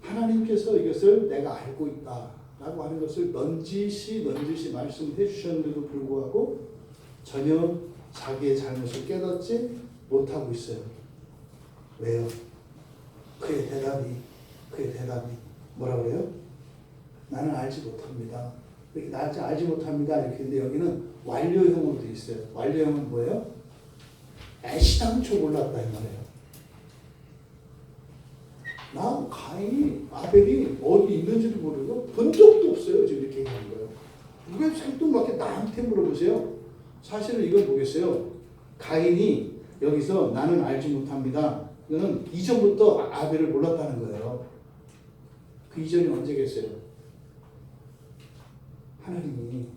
[SPEAKER 1] 하나님께서 이것을 내가 알고 있다라고 하는 것을 넌지시 말씀해 주셨는데도 불구하고 전혀 자기의 잘못을 깨닫지 못하고 있어요. 왜요? 그의 대답이 뭐라고 그래요? 나는 알지 못합니다. 이렇게 알지 못합니다. 이렇게 했는데 여기는 완료형으로 되어 있어요. 완료형은 뭐예요? 애시당초 몰랐다 이 말이에요. 나 가인이 아벨이 어디 있는지도 모르고 본 적도 없어요. 지금 이렇게 얘기하는 거예요. 누가 생뚱맞게 나한테 물어보세요. 사실은 이건 뭐겠어요? 가인이 여기서 나는 알지 못합니다. 이거는 이전부터 아벨을 몰랐다는 거예요. 그 이전이 언제겠어요? 하나님이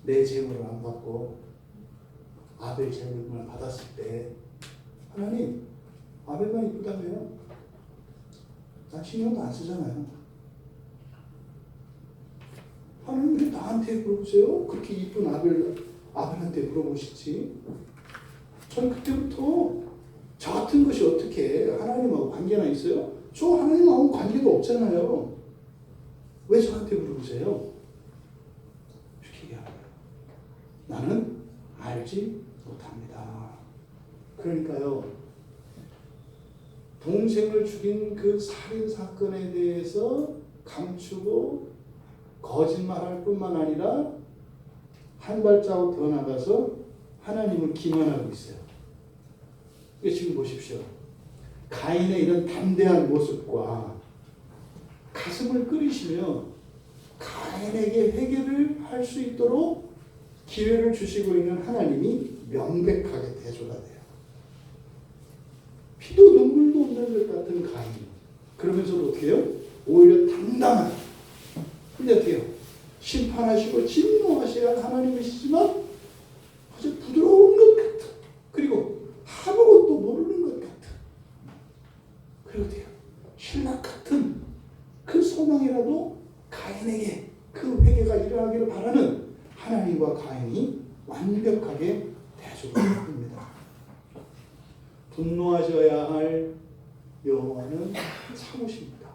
[SPEAKER 1] 내 제물을 안 받고 아벨 제물만 받았을 때 하나님 아벨만 이쁘다며요. 난 신경도 안 쓰잖아요. 하나님 왜 나한테 물어보세요? 그렇게 이쁜 아벨한테 물어보시지. 전 그때부터 저 같은 것이 어떻게 하나님하고 관계나 있어요? 저 하나님하고 관계가 없잖아요. 왜 저한테 물어보세요? 이렇게 얘기하는 거예요. 나는 알지 못합니다. 그러니까요, 동생을 죽인 그 살인 사건에 대해서 감추고 거짓말할 뿐만 아니라 한 발자국 더 나가서 하나님을 기만하고 있어요. 지금 보십시오. 가인의 이런 담대한 모습과 가슴을 끓이시며 가인에게 회개를 할 수 있도록 기회를 주시고 있는 하나님이 명백하게 대조가 돼요. 피도 눈물도 없는 것 같은 가인. 그러면서도 어떻게 해요? 오히려 당당한. 근데 어떻게 해요? 심판하시고 진노하셔야 할 하나님이시지만 아주 부드러운 것 같은. 그리고 아무것도 모르는 것 같은. 그리고 어떻게 해요? 신락 같은 그 소망이라도 가인에게 그 회개가 일어나기를 바라는 하나님과 가인이 완벽하게 대조가 됩니다. 분노하셔야 할 여호와는 참으십니다.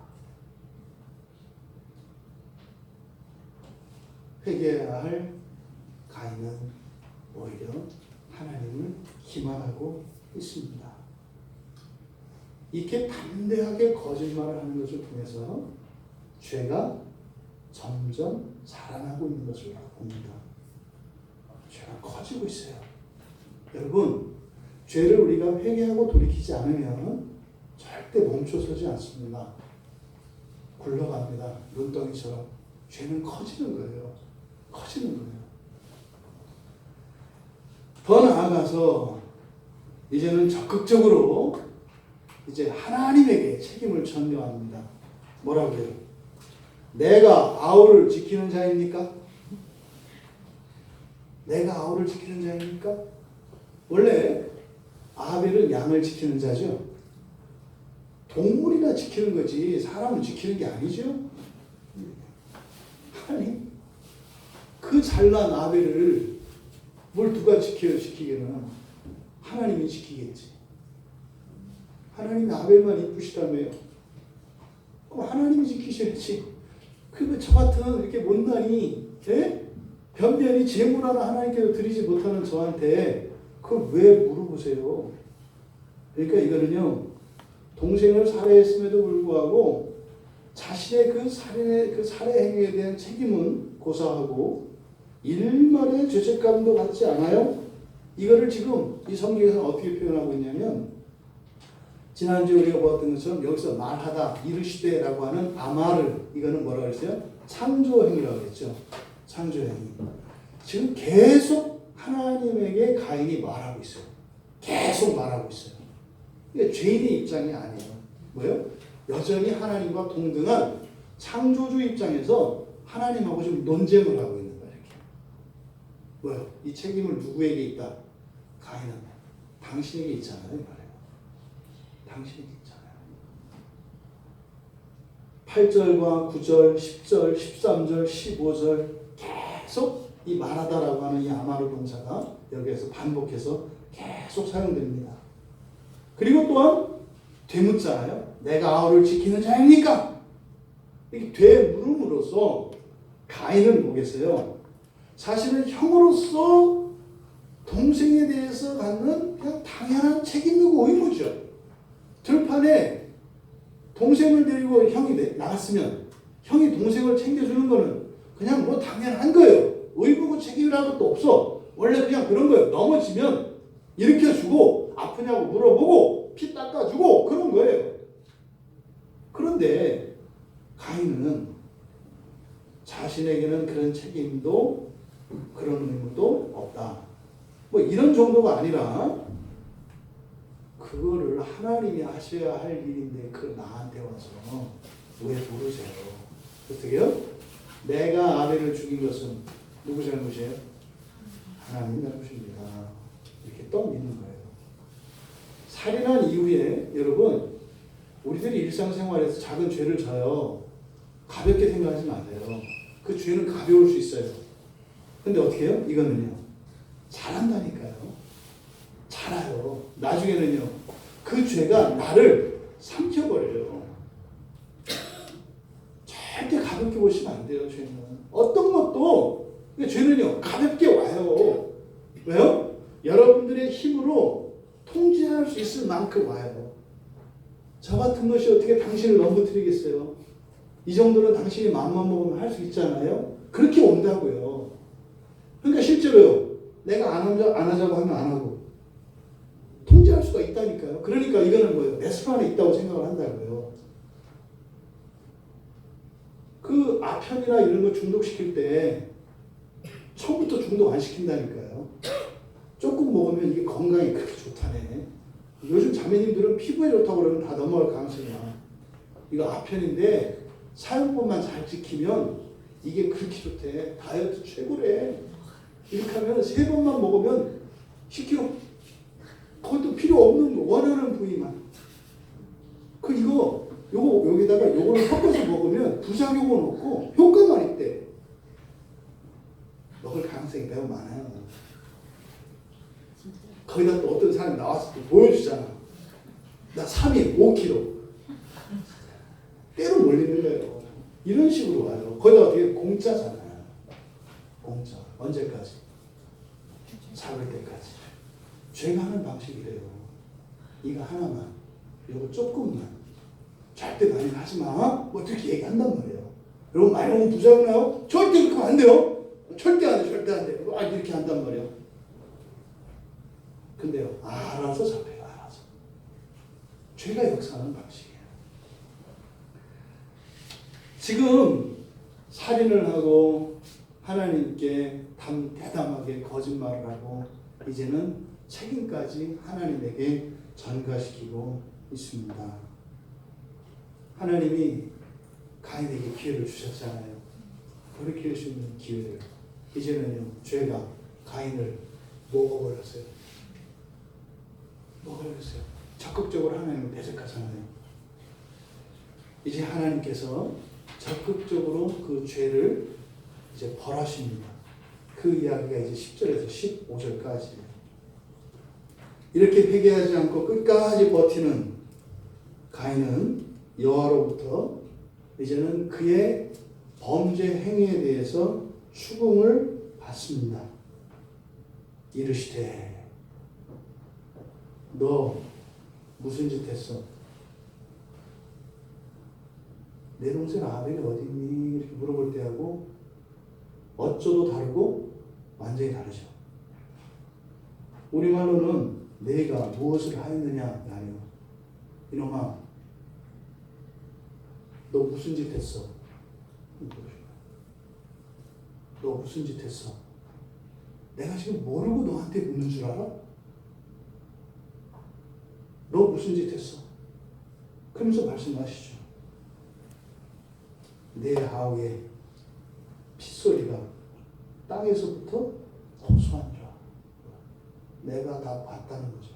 [SPEAKER 1] 회개해야 할 가인은 오히려 하나님을 기만하고 있습니다. 이렇게 담대하게 거짓말을 하는 것을 통해서 죄가 점점 자라나고 있는 것을 봅니다. 죄가 커지고 있어요. 여러분, 죄를 우리가 회개하고 돌이키지 않으면 절대 멈춰서지 않습니다. 굴러갑니다. 눈덩이처럼. 죄는 커지는 거예요. 커지는 거예요. 더 나아가서 이제는 적극적으로 이제 하나님에게 책임을 전가합니다. 뭐라고 해요? 내가 아우를 지키는 자입니까? 내가 아우를 지키는 자입니까? 원래 아벨은 양을 지키는 자죠. 동물이나 지키는 거지 사람을 지키는 게 아니죠. 하나님, 그 잘난 아벨을 뭘 누가 지켜요? 지키기는 하나님이 지키겠지. 하나님이 아벨만 이쁘시다며요. 그럼 하나님이 지키셔야지. 그리고 저 같은 이렇게 못난이, 변변히 재물 하나 하나님께서 드리지 못하는 저한테 그걸 왜 물어보세요? 그러니까 이거는요, 동생을 살해했음에도 불구하고 자신의 그 살해 행위에 대한 책임은 고사하고 일말의 죄책감도 갖지 않아요. 이거를 지금 이 성경에서는 어떻게 표현하고 있냐면, 지난주에 우리가 보았던 것처럼 여기서 말하다, 이르시되라고 하는 아마를, 이거는 뭐라고 했어요? 창조행위라고 했죠. 창조행위. 지금 계속 하나님에게 가인이 말하고 있어요. 계속 말하고 있어요. 이게 죄인의 입장이 아니에요. 뭐예요? 여전히 하나님과 동등한 창조주 입장에서 하나님하고 좀 논쟁을 하고 있는 거예요. 이렇게. 뭐예요? 이 책임을 누구에게 있다? 가인은 당신에게 있잖아요. 말해요. 당신에게 있잖아요. 8절과 9절, 10절, 13절, 15절 계속 이 말하다라고 하는 이 아마르 동사가 여기에서 반복해서 계속 사용됩니다. 그리고 또한 되묻잖아요. 내가 아우를 지키는 자입니까? 이렇게 되물음으로써 가인은 뭐겠어요? 사실은 형으로서 동생에 대해서 갖는 그냥 당연한 책임이고 의무죠. 들판에 동생을 데리고 형이 나갔으면 형이 동생을 챙겨주는 거는 그냥 뭐 당연한 거예요. 의무고 책임이라는 것도 없어. 원래 그냥 그런 거예요. 넘어지면 일으켜주고 아프냐고 물어보고 피 닦아주고 그런 거예요. 그런데 가인은 자신에게는 그런 책임도 그런 의무도 없다. 뭐 이런 정도가 아니라 그거를 하나님이 하셔야 할 일인데 그걸 나한테 와서 왜 모르세요? 어떻게요? 내가 아벨을 죽인 것은 누구 잘못이에요? 하나님 잘못입니다. 이렇게 또 믿는 거예요. 살인한 이후에 여러분, 우리들이 일상생활에서 작은 죄를 져요. 가볍게 생각하지 마세요. 그 죄는 가벼울 수 있어요. 근데 어떻게 해요? 이거는요, 잘한다니까요. 잘해요. 나중에는요, 그 죄가 나를 삼켜버려요. 절대 가볍게 보시면 안 돼요, 죄는. 어떤 것도, 죄는요, 가볍게 와요. 왜요? 여러분들의 힘으로 통제할 수 있을 만큼 와요. 저 같은 것이 어떻게 당신을 넘어뜨리겠어요? 이 정도는 당신이 마음만 먹으면 할 수 있잖아요? 그렇게 온다고요. 그러니까 실제로요, 내가 안 하자고 하면 안 하고, 통제할 수가 있다니까요. 그러니까 이거는 뭐예요? 내 손 안에 있다고 생각을 한다고요. 그 아편이나 이런 거 중독시킬 때 처음부터 중독 안 시킨다니까요. 조금 먹으면 이게 건강에 그렇게 좋다네. 요즘 자매님들은 피부에 좋다고 그러면 다 넘어갈 가능성이 많아. 이거 아편인데 사용법만 잘 지키면 이게 그렇게 좋대. 다이어트 최고래. 이렇게 하면 3번만 먹으면 10kg. 그것도 필요 없는 거, 원하는 부위만. 요거 여기다가 요거를 섞어서 먹으면 부작용은 없고 효과만 있대. 먹을 가능성이 매우 많아요. 거기다 또 어떤 사람이 나와서 또 보여주잖아. 나 3일 5kg. 때로 몰리는 거예요. 이런 식으로 와요. 거기다 어떻게 공짜잖아요. 공짜. 언제까지? 잡을 때까지. 죄가 하는 방식이래요. 이거 하나만, 이거 조금만. 절대 많이 하지 마. 뭐 이렇게 얘기한단 말이에요. 여러분 많이 먹으면 부작용 나요? 절대 그렇게 하면 안 돼요. 절대 안 돼, 절대 안 돼. 이렇게 한단 말이에요. 근데요, 알아서 잡혀요, 알아서. 죄가 역사하는 방식이에요. 지금 살인을 하고 하나님께 대담하게 거짓말을 하고 이제는 책임까지 하나님에게 전가시키고 있습니다. 하나님이 가인에게 기회를 주셨잖아요. 돌이킬 수 있는 기회를. 이제는요, 죄가 가인을 먹어버렸어요. 적극적으로 하나님을 대적하잖아요. 이제 하나님께서 적극적으로 그 죄를 이제 벌하십니다. 그 이야기가 이제 10절에서 15절까지예요. 이렇게 회개하지 않고 끝까지 버티는 가인은 여호와로부터 이제는 그의 범죄 행위에 대해서 추궁을 받습니다. 이르시되 너 무슨 짓 했어? 내 동생 아벨이 어디 있니? 이렇게 물어볼 때하고 어쩌도 다르고 완전히 다르죠. 우리말로는 내가 무엇을 하였느냐 아니요. 이놈아 너 무슨 짓 했어? 너 무슨 짓 했어? 내가 지금 모르고 너한테 묻는 줄 알아? 너 무슨 짓 했어? 그러면서 말씀하시죠. 내 아우의 핏소리가 땅에서부터 호소한 줄 내가 다 봤다는 거죠.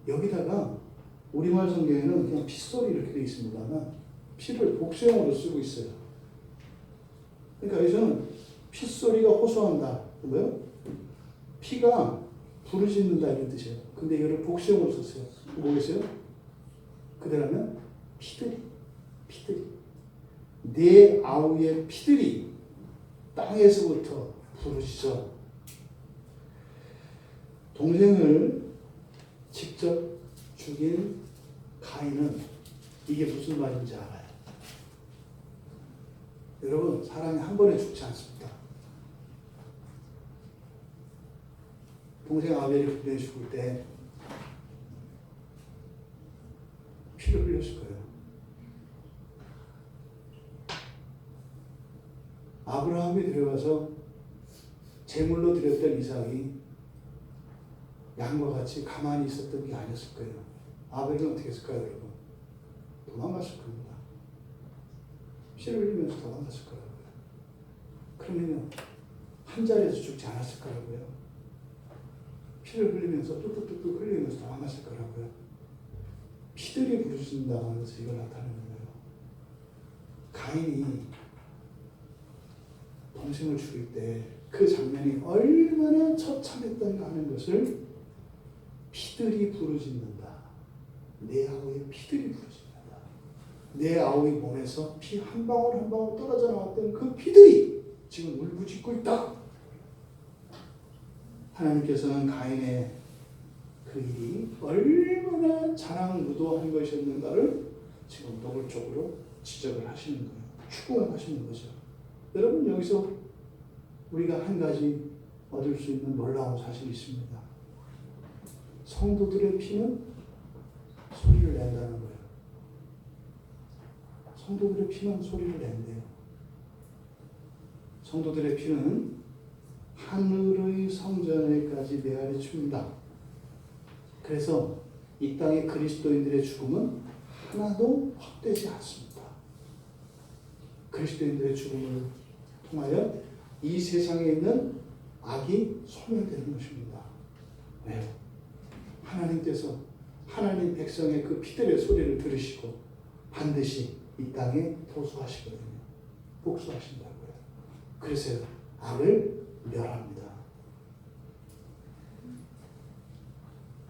[SPEAKER 1] 여기다가 우리말 성경에는 그냥 핏소리 이렇게 되어 있습니다만 피를 복수형으로 쓰고 있어요. 그러니까 여기서는 핏소리가 호소한다. 뭐요? 피가 부르짖는다 이런 뜻이에요. 근데 이거를 복수형으로 썼어요. 뭐겠어요? 그대로 하면 피들이 내 아우의 피들이 땅에서부터 부르짖어. 동생을 직접 죽인 가인은 이게 무슨 말인지 알아요. 여러분 사람이 한 번에 죽지 않습니다. 동생 아벨이 분명히 죽을 때 피를 흘렸을 거예요. 아브라함이 데려가서 제물로 드렸던 이삭이 양과 같이 가만히 있었던 게 아니었을 거예요. 아벨은 어떻게 했을까요, 여러분? 도망갔을 겁니다. 피를 흘리면서 도망갔을 거라고요. 그러면 한 자리에서 죽지 않았을 거라고요. 피를 흘리면서 뚝뚝뚝뚝 흘리면서 도망갔을 거라고요. 피들이 부르신다고 하면서 이걸 나타내는 거예요. 가인이 동생을 죽일 때 그 장면이 얼마나 처참했던가 하는 것을 피들이 부르짖는다. 내 아우의 피들이 부르짖는다. 내 아우의 몸에서 피 한 방울 한 방울 떨어져 나왔던 그 피들이 지금 울부짖고 있다. 하나님께서는 가인의 그 일이 얼마나 자랑무도한 것이었는가를 지금 노골적으로 지적을 하시는 거예요. 추궁하시는 거죠. 여러분 여기서 우리가 한 가지 얻을 수 있는 놀라운 사실이 있습니다. 성도들의 피는 소리를 낸다는 거예요. 성도들의 피는 소리를 낸대요. 성도들의 피는 하늘의 성전에까지 메아리 칩니다. 그래서 이 땅의 그리스도인들의 죽음은 하나도 헛되지 않습니다. 그리스도인들의 죽음을 통하여 이 세상에 있는 악이 소멸되는 것입니다. 왜요? 하나님께서 하나님 백성의 그 피들의 소리를 들으시고 반드시 이 땅에 도수하시거든요. 복수하신다고요. 그래서 악을 멸합니다.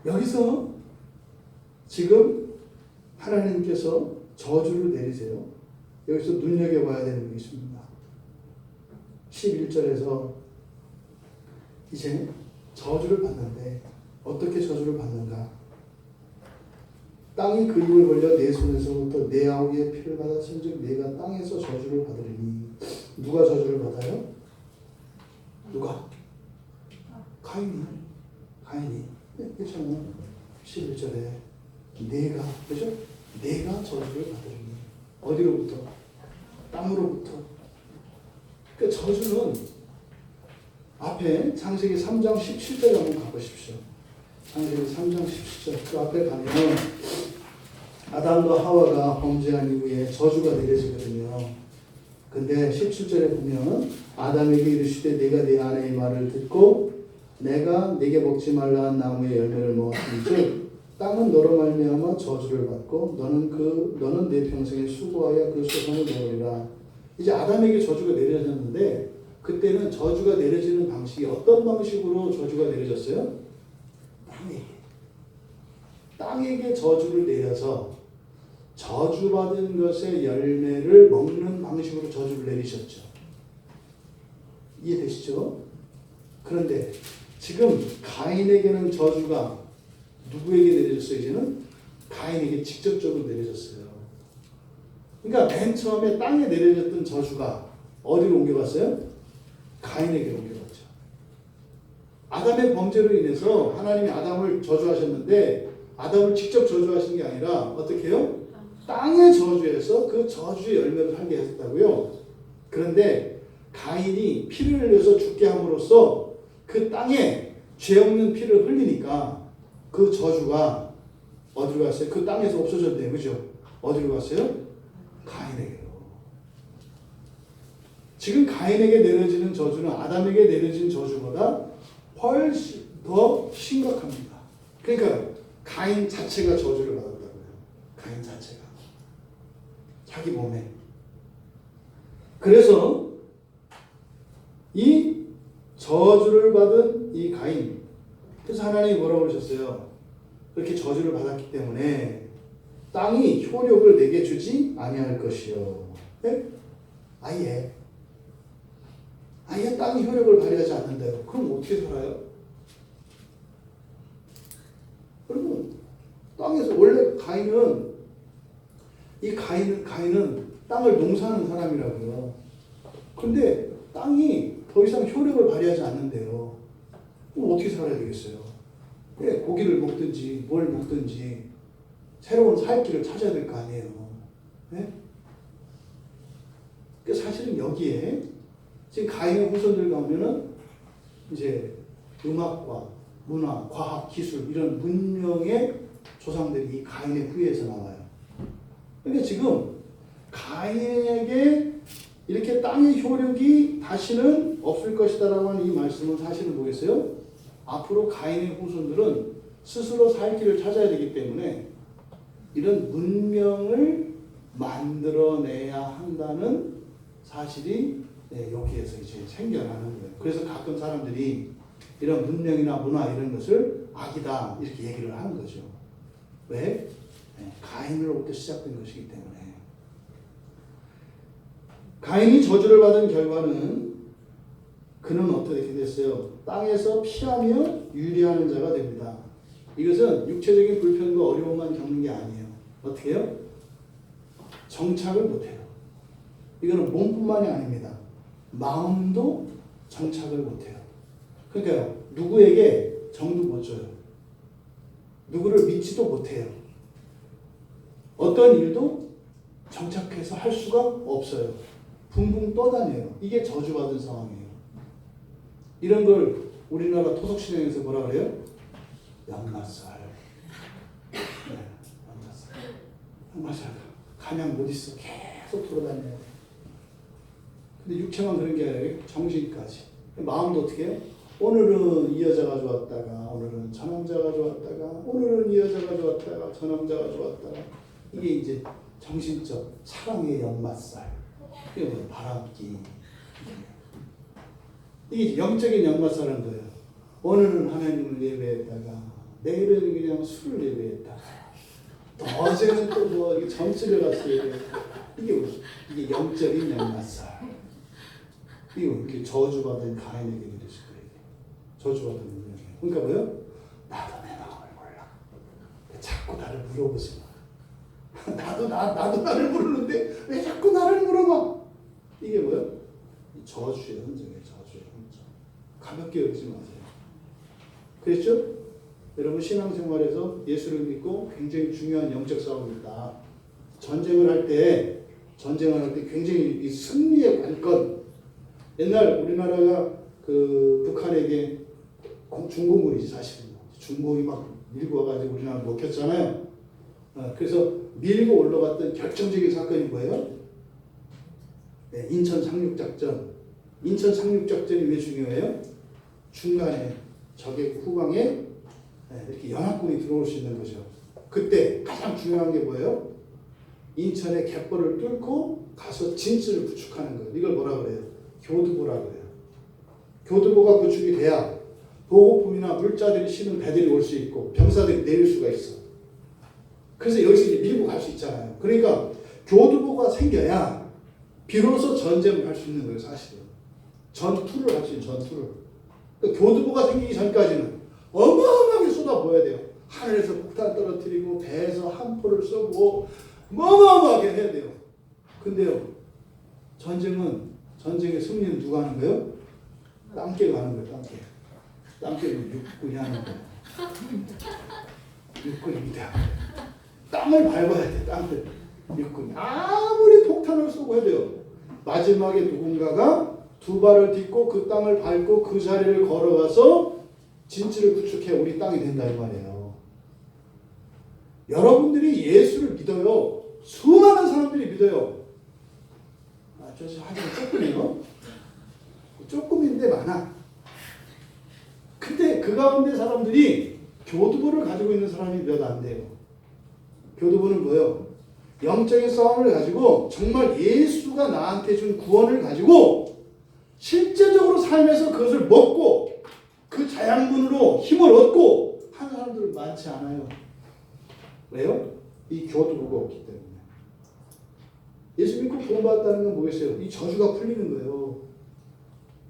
[SPEAKER 1] 여기서 지금 하나님께서 저주를 내리세요. 여기서 눈여겨봐야 되는 게 있습니다. 11절에서 이제 저주를 받는데 어떻게 저주를 받는가? 땅이 그 입을 벌려 내 손에서부터 내 아우의 피를 받았은즉 내가 땅에서 저주를 받으리니. 누가 저주를 받아요? 누가? 가인이. 그렇죠? 11절에 내가, 그죠? 내가 저주를 받으리니. 어디로부터? 땅으로부터. 그 저주는 앞에 창세기 3장 17절에 한번 가보십시오. 창세기 3장 17절 그 앞에 가면 아담과 하와가 범죄한 이후에 저주가 내려지거든요. 근데 17절에 보면 아담에게 이르시되 내가 네 아내의 말을 듣고 내가 네게 먹지 말라 한 나무의 열매를 먹었은즉 땅은 너로 말미암아 저주를 받고 너는 내 평생에 수고하여 그 소산을 먹으리라. 이제 아담에게 저주가 내려졌는데 그때는 저주가 내려지는 방식이 어떤 방식으로 저주가 내려졌어요? 땅에게 저주를 내려서 저주받은 것의 열매를 먹는 방식으로 저주를 내리셨죠. 이해되시죠? 그런데 지금 가인에게는 저주가 누구에게 내려졌어요? 이제는 가인에게 직접적으로 내려졌어요. 그러니까 맨 처음에 땅에 내려졌던 저주가 어디로 옮겨갔어요? 가인에게 옮겨갔죠. 아담의 범죄로 인해서 하나님이 아담을 저주하셨는데 아담을 직접 저주하신 게 아니라 어떻게 해요? 땅의 저주에서 그 저주의 열매를 하게 하셨다고요. 그런데 가인이 피를 흘려서 죽게 함으로써 그 땅에 죄 없는 피를 흘리니까 그 저주가 어디로 갔어요? 그 땅에서 없어졌네요. 그죠? 어디로 갔어요? 가인에게로. 지금 가인에게 내려지는 저주는 아담에게 내려진 저주보다 훨씬 더 심각합니다. 그러니까 가인 자체가 저주를 받았다고요. 가인 자체가. 자기 몸에. 그래서 이 저주를 받은 이 가인. 그래서 하나님이 뭐라고 그러셨어요? 그렇게 저주를 받았기 때문에 땅이 효력을 내게 주지 아니할 것이요. 네? 아예 땅이 효력을 발휘하지 않는다요. 그럼 어떻게 살아요? 여러분, 땅에서 원래 가인은 땅을 농사하는 사람이라고요. 그런데 땅이 더 이상 효력을 발휘하지 않는데요. 그럼 어떻게 살아야 되겠어요? 고기를 먹든지 뭘 먹든지 새로운 살 길을 찾아야 될 거 아니에요. 네? 사실은 여기에 지금 가인의 후손들 가면은 이제 음악과 문화, 과학, 기술 이런 문명의 조상들이 이 가인의 후예에서 나와요. 그러니까 지금 가인에게 이렇게 땅의 효력이 다시는 없을 것이다라고 하는 이 말씀은 사실은 뭐겠어요? 앞으로 가인의 후손들은 스스로 살 길을 찾아야 되기 때문에 이런 문명을 만들어내야 한다는 사실이 여기에서 이제 생겨나는 거예요. 그래서 가끔 사람들이 이런 문명이나 문화 이런 것을 악이다 이렇게 얘기를 하는 거죠. 왜? 가인으로부터 시작된 것이기 때문에. 가인이 저주를 받은 결과는 그는 어떻게 됐어요? 땅에서 피하며 유리하는 자가 됩니다. 이것은 육체적인 불편과 어려움만 겪는 게 아니에요. 어떻게 해요? 정착을 못해요. 이거는 몸뿐만이 아닙니다. 마음도 정착을 못해요. 그러니까요, 누구에게 정도 못 줘요. 누구를 믿지도 못해요. 어떤 일도 정착해서 할 수가 없어요. 붕붕 떠다녀요. 이게 저주받은 상황이에요. 이런 걸 우리나라 토속신앙에서 뭐라 그래요? 역마살. 역마살. 가냥 못 있어. 계속 돌아다녀요. 근데 육체만 그런 게 아니라 정신까지. 마음도 어떻게 해요? 오늘은 이 여자가 좋았다가, 오늘은 저 남자가 좋았다가, 오늘은 이 여자가 좋았다가, 저 남자가 좋았다가. 이게 이제 정신적 사랑의 역마살. 이게 뭐예요? 바람기. 이게 영적인 역마살인 거예요. 오늘은 하나님을 예배했다가, 내일은 그냥 술을 예배했다가, 또 어제는 또 뭐 점집에 갔어요. 이게 영적인 역마살. 이게 저주받은 가인에게 이르실 거예요. 저주받은 문명이에요. 그러니까 뭐요? 나도 내 마음을 몰라. 자꾸 나를 물어보지 마. 나도 나를 모르는데 왜 자꾸 나를 물어봐? 이게 뭐요? 저주의 흔적이에요. 저주의 흔적. 가볍게 여기지 마세요. 그랬죠? 여러분 신앙생활에서 예수를 믿고 굉장히 중요한 영적 싸움이 있다. 전쟁을 할 때 굉장히 이 승리의 관건. 옛날 우리나라가 그 북한에게 중공군이지 사실은. 중공이 막 밀고 와가지고 우리나라 먹혔잖아요. 그래서 밀고 올라갔던 결정적인 사건이 뭐예요? 인천 상륙작전. 인천 상륙작전이 왜 중요해요? 중간에 적의 후방에 이렇게 연합군이 들어올 수 있는 거죠. 그때 가장 중요한 게 뭐예요? 인천의 갯벌을 뚫고 가서 진지를 구축하는 거예요. 이걸 뭐라 그래요? 교두보라 그래요. 교두보가 구축이 돼야 보급품이나 물자들이 실은 배들이 올 수 있고 병사들이 내릴 수가 있어. 그래서 여기서 이제 밀고 갈 수 있잖아요. 그러니까 교두보가 생겨야 비로소 전쟁을 할 수 있는 거예요, 사실은. 전투를 할 수 있는 전투를. 그러니까 교두보가 생기기 전까지는 어마어마하게 쏟아부어야 돼요. 하늘에서 폭탄 떨어뜨리고 배에서 함포를 쏘고 어마어마하게 해야 돼요. 근데요, 전쟁의 승리는 누가 하는 거예요? 땅개가 하는 거예요, 땅개. 땅개는 육군이 하는 거예요. 육군이 위대한 거예요. 땅을 밟아야 돼, 땅을. 육군이. 아무리 폭탄을 쏘고 해도요, 마지막에 누군가가 두 발을 딛고 그 땅을 밟고 그 자리를 걸어가서 진지를 구축해 우리 땅이 된다 이 말이에요. 여러분들이 예수를 믿어요. 수많은 사람들이 믿어요. 하지만 조금이요. 조금인데 많아. 근데 그 가운데 사람들이 교두보를 가지고 있는 사람이 몇 안 돼요. 교두보는 뭐예요? 영적인 싸움을 가지고 정말 예수가 나한테 준 구원을 가지고 실제적으로 삶에서 그것을 먹고 그 자양분으로 힘을 얻고 하는 사람들은 많지 않아요. 왜요? 이 교두보가 없기 때문에. 예수 믿고 구원받았다는 건 뭐겠어요? 이 저주가 풀리는 거예요.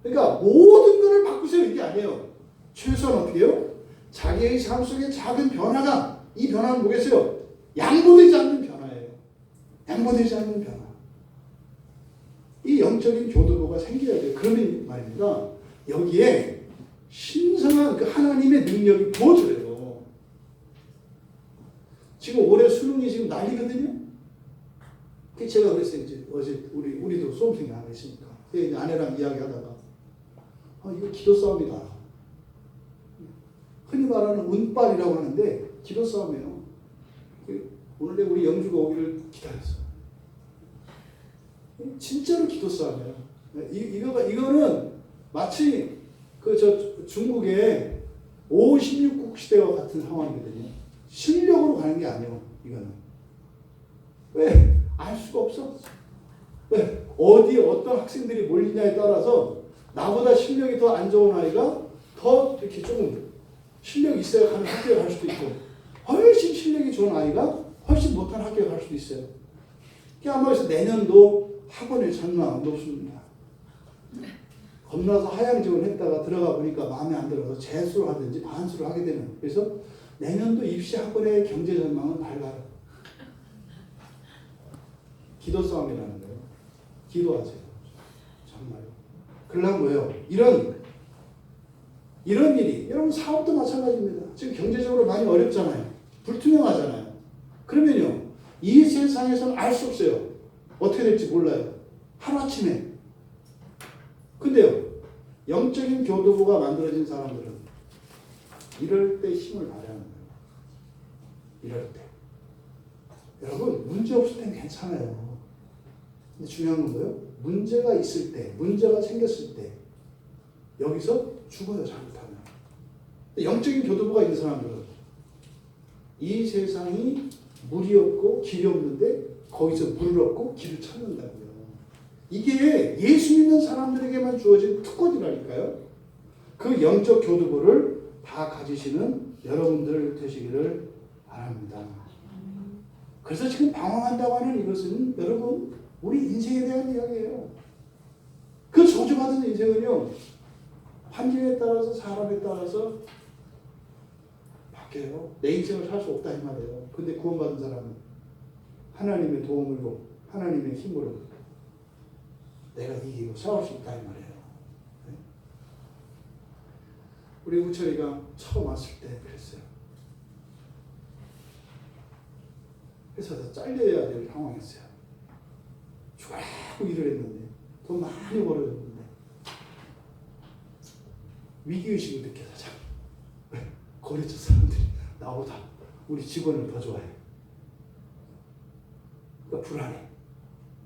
[SPEAKER 1] 그러니까 모든 것을 바꾸세요 이게 아니에요. 최소한 어떻게 해요? 자기의 삶 속에 작은 변화가, 이 변화는 뭐겠어요? 양보되지 않는 변화예요. 양보되지 않는 변화. 이 영적인 교두보가 생겨야 돼요. 그러면 말입니다. 여기에 신성한 그 하나님의 능력이 부어져요. 지금 올해 수능이 지금 난리거든요. 제가 그랬어요. 이제 어제 우리도 수험생이 하나 있으니까. 이제 아내랑 이야기하다가 이거 기도 싸움이다. 흔히 말하는 운빨이라고 하는데 기도 싸움이에요. 오늘 우리 영주가 오기를 기다렸어. 진짜로 기도 싸움이에요. 이거는 마치 중국의 5, 16국 시대와 같은 상황이거든요. 실력으로 가는 게 아니에요. 이거는. 왜? 알 수가 없어. 왜? 어디에 어떤 학생들이 몰리냐에 따라서 나보다 실력이 더 안 좋은 아이가 더 이렇게 조금 실력이 있어야 가는 학교에 갈 수도 있고, 훨씬 실력이 좋은 아이가 훨씬 못한 학교에 갈 수도 있어요. 아마 그래서 내년도 학원의 전망 높습니다. 겁나서 하향 지원했다가 들어가 보니까 마음에 안 들어서 재수를 하든지 반수를 하게 되는. 그래서 내년도 입시 학원의 경제 전망은 밝아요. 기도 싸움이라는 거예요. 기도하세요. 정말. 그러려면 뭐예요? 이런 일이, 여러분 사업도 마찬가지입니다. 지금 경제적으로 많이 어렵잖아요. 불투명하잖아요. 그러면요, 이 세상에서는 알 수 없어요. 어떻게 될지 몰라요. 하루아침에. 근데요, 영적인 교두보가 만들어진 사람들은 이럴 때 힘을 발휘하는 거예요. 이럴 때. 여러분, 문제 없을 땐 괜찮아요. 근데 중요한 건 뭐예요? 문제가 있을 때, 문제가 생겼을 때 여기서 죽어요, 잘못하면. 영적인 교두보가 있는 사람들은 이 세상이 물이 없고 길이 없는데 거기서 물을 얻고 길을 찾는다고요. 이게 예수 믿는 사람들에게만 주어진 특권이라니까요. 그 영적 교두보를 다 가지시는 여러분들 되시기를 바랍니다. 그래서 지금 방황한다고 하는 이것은 여러분 우리 인생에 대한 이야기예요. 그 저주받은 인생은요, 환경에 따라서 사람에 따라서 바뀌어요. 내 인생을 살 수 없다 이 말이에요. 근데 구원받은 사람은 하나님의 도움으로, 하나님의 힘으로 내가 이기고 싸울 수 있다 이 말이에요. 네? 우리 우철이가 처음 왔을 때 그랬어요. 회사에서 잘려야 될 상황이었어요. 죽으라고 일을 했는데 돈 많이 벌어졌는데 위기의식을 느껴서 참 거래처 사람들이 나보다 우리 직원을 더 좋아해. 그러니까 불안해.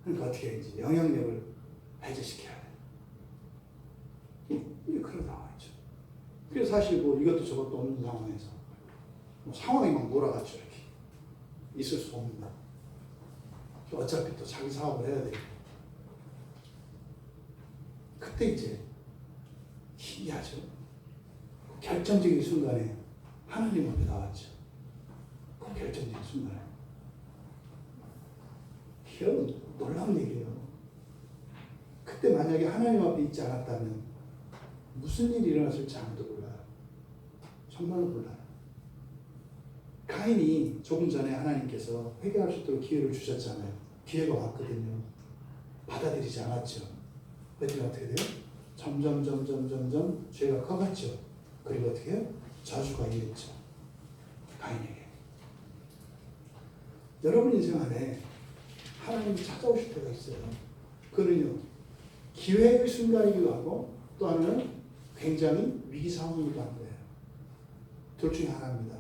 [SPEAKER 1] 그러니까 어떻게 해야지? 영향력을 배제시켜야 돼. 그런 상황이죠. 그래서 사실 뭐 이것도 저것도 없는 상황에서 상황이 막 몰아갔죠. 이렇게 있을 수 없는 거. 어차피 또 자기 사업을 해야 되고. 그때 이제 신기하죠. 결정적인 순간에 하나님 앞에 나왔죠. 그 결정적인 순간에. 이건 놀라운 얘기예요. 그때 만약에 하나님 앞에 있지 않았다면 무슨 일이 일어났을지 아무도 몰라요. 정말로 몰라요. 가인이 조금 전에 하나님께서 회개할 수 있도록 기회를 주셨잖아요. 기회가 왔거든요. 받아들이지 않았죠. 그랬더니 어떻게 돼요? 점점 죄가 커갔죠. 그리고 어떻게 해요? 저주가 임했죠. 가인에게. 여러분 인생 안에 하나님이 찾아오실 때가 있어요. 그는요, 기회의 순간이기도 하고 또 하나는 굉장히 위기 상황이기도 한 거예요. 둘 중에 하나입니다.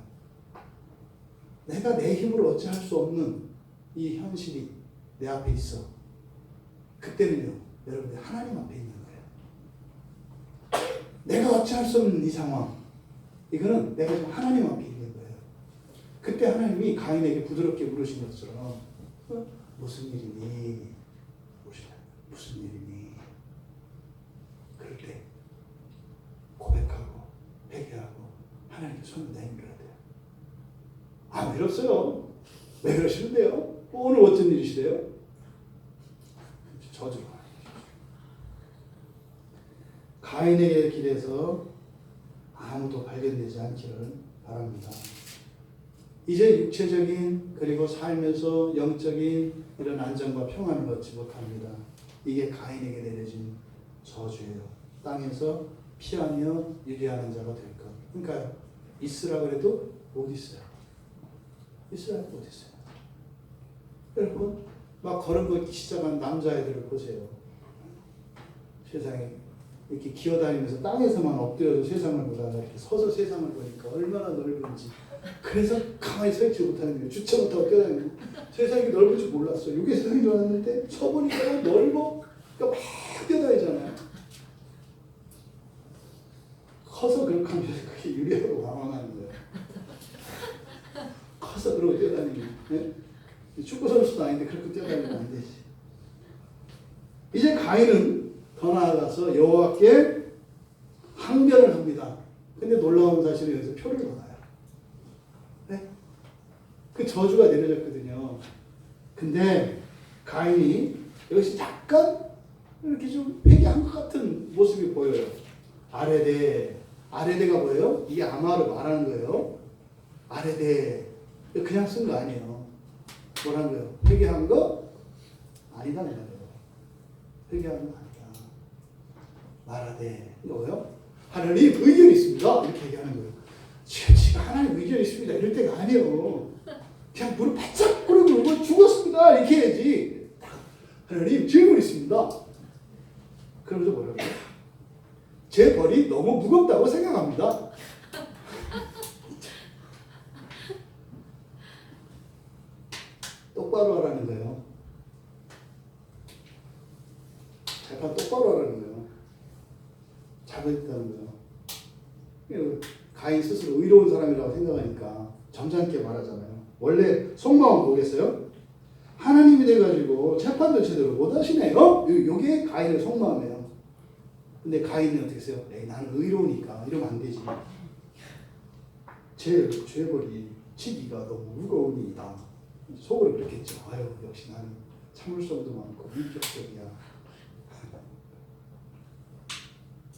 [SPEAKER 1] 내가 내 힘으로 어찌할 수 없는 이 현실이 내 앞에 있어. 그때는요, 여러분들 하나님 앞에 있는 거예요. 내가 어찌할 수 없는 이 상황, 이거는 내가 지금 하나님 앞에 있는 거예요. 그때 하나님이 가인에게 부드럽게 물으신 것처럼 무슨 일이니? 무슨 일이니? 그럴 때 고백하고 회개하고 하나님께 손을 내밀어야 돼요. 아, 외롭어요. 왜 그러시는데요? 오늘 어쩐 일이시대요? 저주가. 가인의 길에서 아무도 발견되지 않기를 바랍니다. 이제 육체적인 그리고 삶에서 영적인 이런 안정과 평안을 얻지 못합니다. 이게 가인에게 내려진 저주예요. 땅에서 피하며 유리하는 자가 될 것. 그러니까 있으라 그래도 못 있어요. 있으라 해도 못 있어요. 여러분 막 걸음 걷기 시작한 남자애들을 보세요. 세상에 이렇게 기어다니면서 땅에서만 엎드려도 세상을 보다가 이렇게 서서 세상을 보니까 얼마나 넓은지. 그래서 가만히 서 있지 못하는 거예요. 주체 못하고 뛰어다니고. 세상이 넓을 줄 몰랐어요. 이게 세상인 줄 알았는데 서보니까 넓어. 그러니까 막 뛰어다니잖아요. 커서 그렇게 하면 그게 유리하고 왕왕하는 거예요. 커서 그러고 뛰어다니고. 네? 축구 선수도 아닌데 그렇게 뛰어다니면 안 되지. 이제 가인은 더 나아가서 여호와께 항변을 합니다. 근데 놀라운 사실은 여기서 표를 받아요. 네? 그 저주가 내려졌거든요. 근데 가인이 여기서 약간 이렇게 좀 회개한 것 같은 모습이 보여요. 아레데가 뭐예요? 이게 아마를 말하는 거예요. 아레데. 그냥 쓴 거 아니에요. 뭐라는 거예요? 회개한 거? 아니다. 회개한 거 아니다. 말하되. 뭐예요? 하나님 의견이 있습니다. 이렇게 얘기하는 거예요. 지금 하나님 의견이 있습니다. 이럴 때가 아니에요. 그냥 무릎 바짝 꿇고 죽었습니다. 이렇게 해야지. 하나님 질문 있습니다. 그러면서 뭐라고 해요? 제 벌이 너무 무겁다고 생각합니다. 똑바로 하라는 거예요. 재판 똑바로 하라는 거예요. 잘못했다는 거예요. 가인 스스로 의로운 사람이라고 생각하니까 점잖게 말하잖아요. 원래 속마음 보겠어요? 하나님이 돼가지고 재판도 제대로 못하시네요. 이게 가인의 속마음이에요. 근데 가인은 어떻게 했어요? 나는 의로우니까 이러면 안 되지. 죄벌이 치기가 너무 무거우니까 속으로 그렇게 했죠. 아유, 역시 나는 참을성도 많고 인격적이야.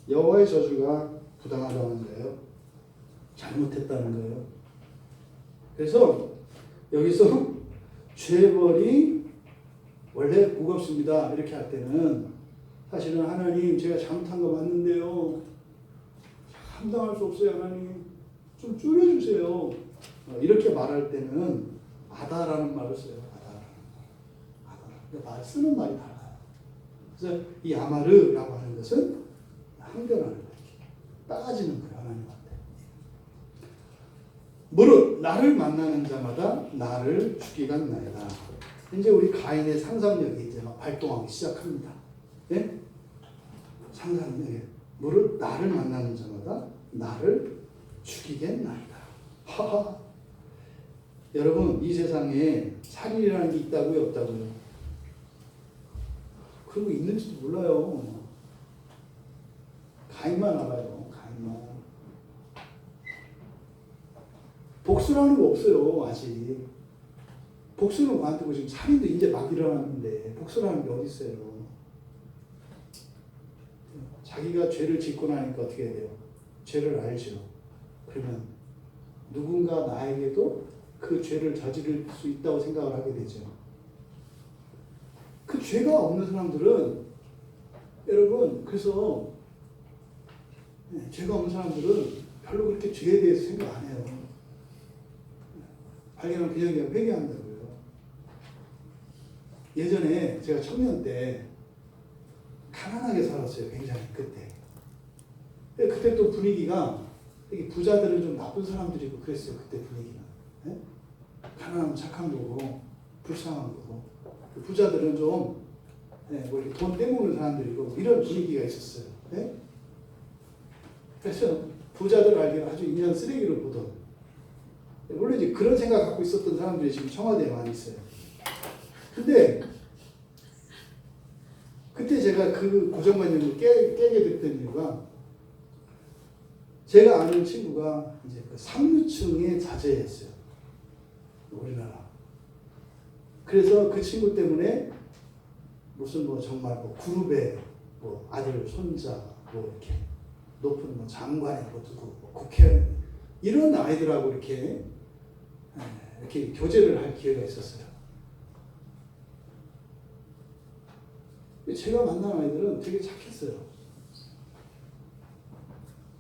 [SPEAKER 1] 여호와의 저주가 부당하다는 거예요. 잘못했다는 거예요. 그래서 여기서 죄벌이 원래 무겁습니다. 이렇게 할 때는 사실은 하나님 제가 잘못한 거 맞는데요. 감당할 수 없어요. 하나님 좀 줄여주세요. 이렇게 말할 때는 아다라는 말을 써요. 아다. 말 쓰는 말이 달라요. 그래서 이 아마르라고 하는 것은 항변하는 거예요. 따지는 거예요. 하나님한테. 무릇 나를 만나는 자마다 나를 죽이겠나이다. 이제 우리 가인의 상상력이 이제 발동하기 시작합니다. 네? 상상력이 무릇 나를 만나는 자마다 나를 죽이겠나이다. 하하. 여러분 이 세상에 살인이라는 게 있다고요, 없다고요? 그런 거 있는지도 몰라요. 가인만 알아요. 가인만. 복수라는 거 없어요, 아직. 복수는 뭐한테 지금 살인도 이제 막 일어났는데 복수라는 게 어디 있어요? 자기가 죄를 짓고 나니까 어떻게 해야 돼요? 죄를 알죠. 그러면 누군가 나에게도 그 죄를 저지를 수 있다고 생각을 하게 되죠. 그 죄가 없는 사람들은 여러분 그래서 죄가 없는 사람들은 별로 그렇게 죄에 대해서 생각 안 해요. 발견하면 그냥 회개한다고요. 예전에 제가 청년 때 가난하게 살았어요. 굉장히 그때. 그때 또 분위기가 되게 부자들은 좀 나쁜 사람들이고 그랬어요. 그때 분위기가. 네? 가난하면 착한 거고 불쌍한 거고 부자들은 좀 뭐 이렇게 돈 떼먹는 사람들이고 이런 분위기가 있었어요. 네? 그래서 부자들 알기로 아주 인간 쓰레기로 보던 물론 이제 그런 생각 갖고 있었던 사람들이 지금 청와대에 많이 있어요. 근데 그때 제가 그 고정관념을 깨게 됐던 이유가 제가 아는 친구가 이제 그 상류층의 자제였어요. 우리나라. 그래서 그 친구 때문에 무슨 뭐 정말 뭐 그룹의 뭐 아들, 손자, 뭐 이렇게 높은 뭐 장관의 뭐 누구, 뭐 국회의원 이런 아이들하고 이렇게 교제를 할 기회가 있었어요. 제가 만난 아이들은 되게 착했어요.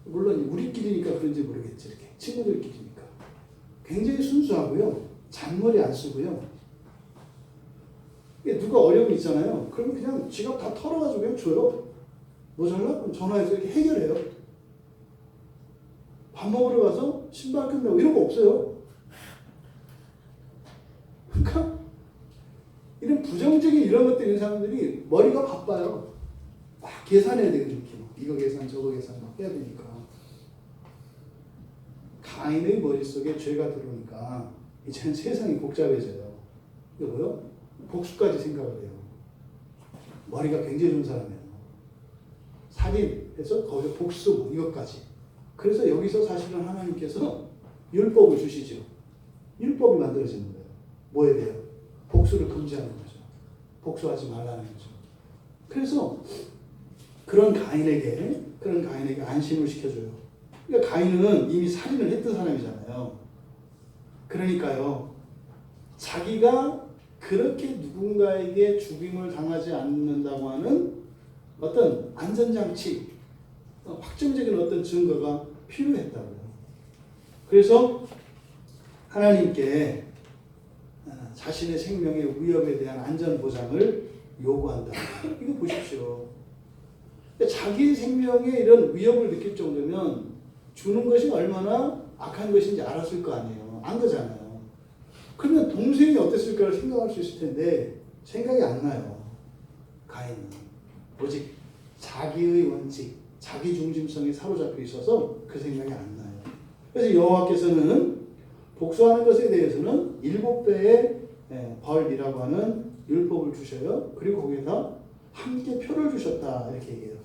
[SPEAKER 1] 물론 우리끼리니까 그런지 모르겠지. 이렇게 친구들끼리니까. 굉장히 순수하고요. 잔머리 안 쓰고요. 누가 어려움이 있잖아요. 그러면 그냥 지갑 다 털어가지고 그냥 줘요. 모자라? 그럼 전화해서 이렇게 해결해요. 밥 먹으러 가서 신발 끝내고 이런 거 없어요. 그러니까 이런 부정적인 이런 것들 있는 사람들이 머리가 바빠요. 막 계산해야 되거든요. 이거 계산 저거 계산 막 해야 되니까. 가인의 머릿속에 죄가 들어오니까 이제는 세상이 복잡해져요. 이거 뭐요? 복수까지 생각을 해요. 머리가 굉장히 좋은 사람이에요. 살인해서 거기에 복수 이것까지. 그래서 여기서 사실은 하나님께서 율법을 주시죠. 율법이 만들어지는 거예요. 뭐에 대해요? 복수를 금지하는 거죠. 복수하지 말라는 거죠. 그래서 그런 가인에게 안심을 시켜줘요. 그러니까 가인은 이미 살인을 했던 사람이잖아요. 그러니까요. 자기가 그렇게 누군가에게 죽임을 당하지 않는다고 하는 어떤 안전장치, 확정적인 어떤 증거가 필요했다고요. 그래서 하나님께 자신의 생명의 위협에 대한 안전보장을 요구한다. 이거 보십시오. 자기 생명에 이런 위협을 느낄 정도면 주는 것이 얼마나 악한 것인지 알았을 거 아니에요. 안 그러잖아요. 그러면 동생이 어땠을까를 생각할 수 있을 텐데 생각이 안 나요. 가인은. 오직 자기의 원칙, 자기 중심성에 사로잡혀 있어서 그 생각이 안 나요. 그래서 여호와께서는 복수하는 것에 대해서는 7배의 벌이라고 하는 율법을 주셔요. 그리고 거기에다 함께 표를 주셨다 이렇게 얘기해요.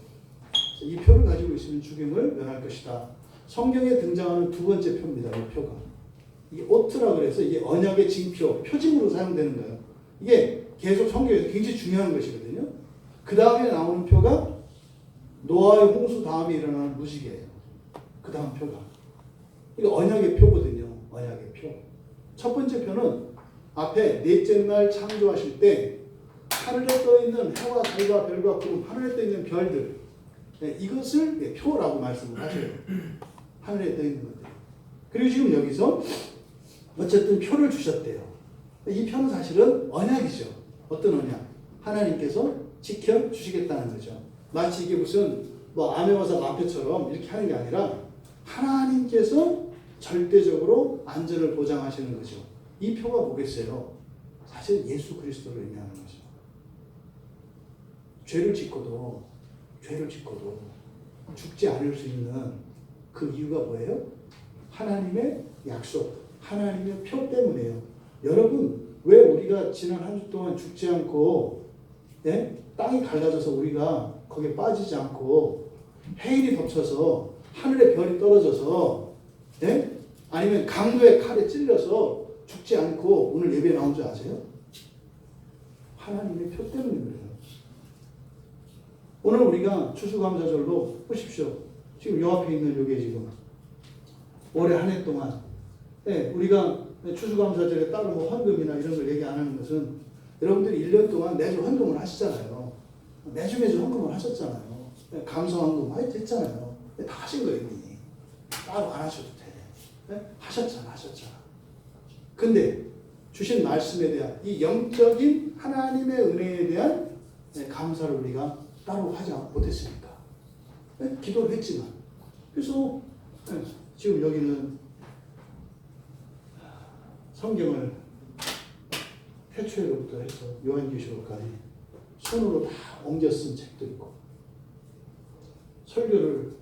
[SPEAKER 1] 이 표를 가지고 있으면 죽임을 면할 것이다. 성경에 등장하는 두 번째 표입니다. 이 표가. 이게 오트라 그래서 이게 언약의 징표, 표징으로 사용되는 거예요. 이게 계속 성경에서 굉장히 중요한 것이거든요. 그 다음에 나오는 표가 노아의 홍수 다음에 일어나는 무지개예요. 그 다음 표가. 이거 언약의 표거든요. 언약의 표. 첫 번째 표는 앞에 넷째 날 창조하실 때 하늘에 떠있는 해와 달과 별과 구름, 하늘에 떠있는 별들 이것을 표라고 말씀을 하셔요. 하늘에 떠있는 것들. 그리고 지금 여기서 어쨌든 표를 주셨대요. 이 표는 사실은 언약이죠. 어떤 언약? 하나님께서 지켜주시겠다는 거죠. 마치 이게 무슨 뭐 암행어사 마표처럼 이렇게 하는 게 아니라 하나님께서 절대적으로 안전을 보장하시는 거죠. 이 표가 뭐겠어요? 사실 예수 그리스도를 의미하는 거죠. 죄를 짓고도 죽지 않을 수 있는 그 이유가 뭐예요? 하나님의 약속, 하나님의 표 때문에요. 여러분, 왜 우리가 지난 한 주 동안 죽지 않고, 예? 땅이 갈라져서 우리가 거기에 빠지지 않고, 해일이 덮쳐서 하늘의 별이 떨어져서, 예? 아니면 강도의 칼에 찔려서 죽지 않고 오늘 예배에 나온 줄 아세요? 하나님의 표 때문에 그래요. 오늘 우리가 추수감사절로 보십시오. 지금 요 앞에 있는 요게 지금 올해 한 해 동안, 예, 우리가 추수감사절에 따로 뭐 헌금이나 이런 걸 얘기 안 하는 것은 여러분들이 1년 동안 매주 헌금을 하시잖아요. 매주 헌금을 하셨잖아요. 감사 헌금 했잖아요. 다 하신 거예요, 이미. 따로 안 하셔도 돼. 네? 하셨잖아. 근데 주신 말씀에 대한 이 영적인 하나님의 은혜에 대한 감사를 우리가 따로 하지 못했으니까. 네? 기도를 했지만. 그래서 지금 여기는 성경을 태초에로부터 해서 요한계시록까지 손으로 다 옮겨 쓴 책도 있고, 설교를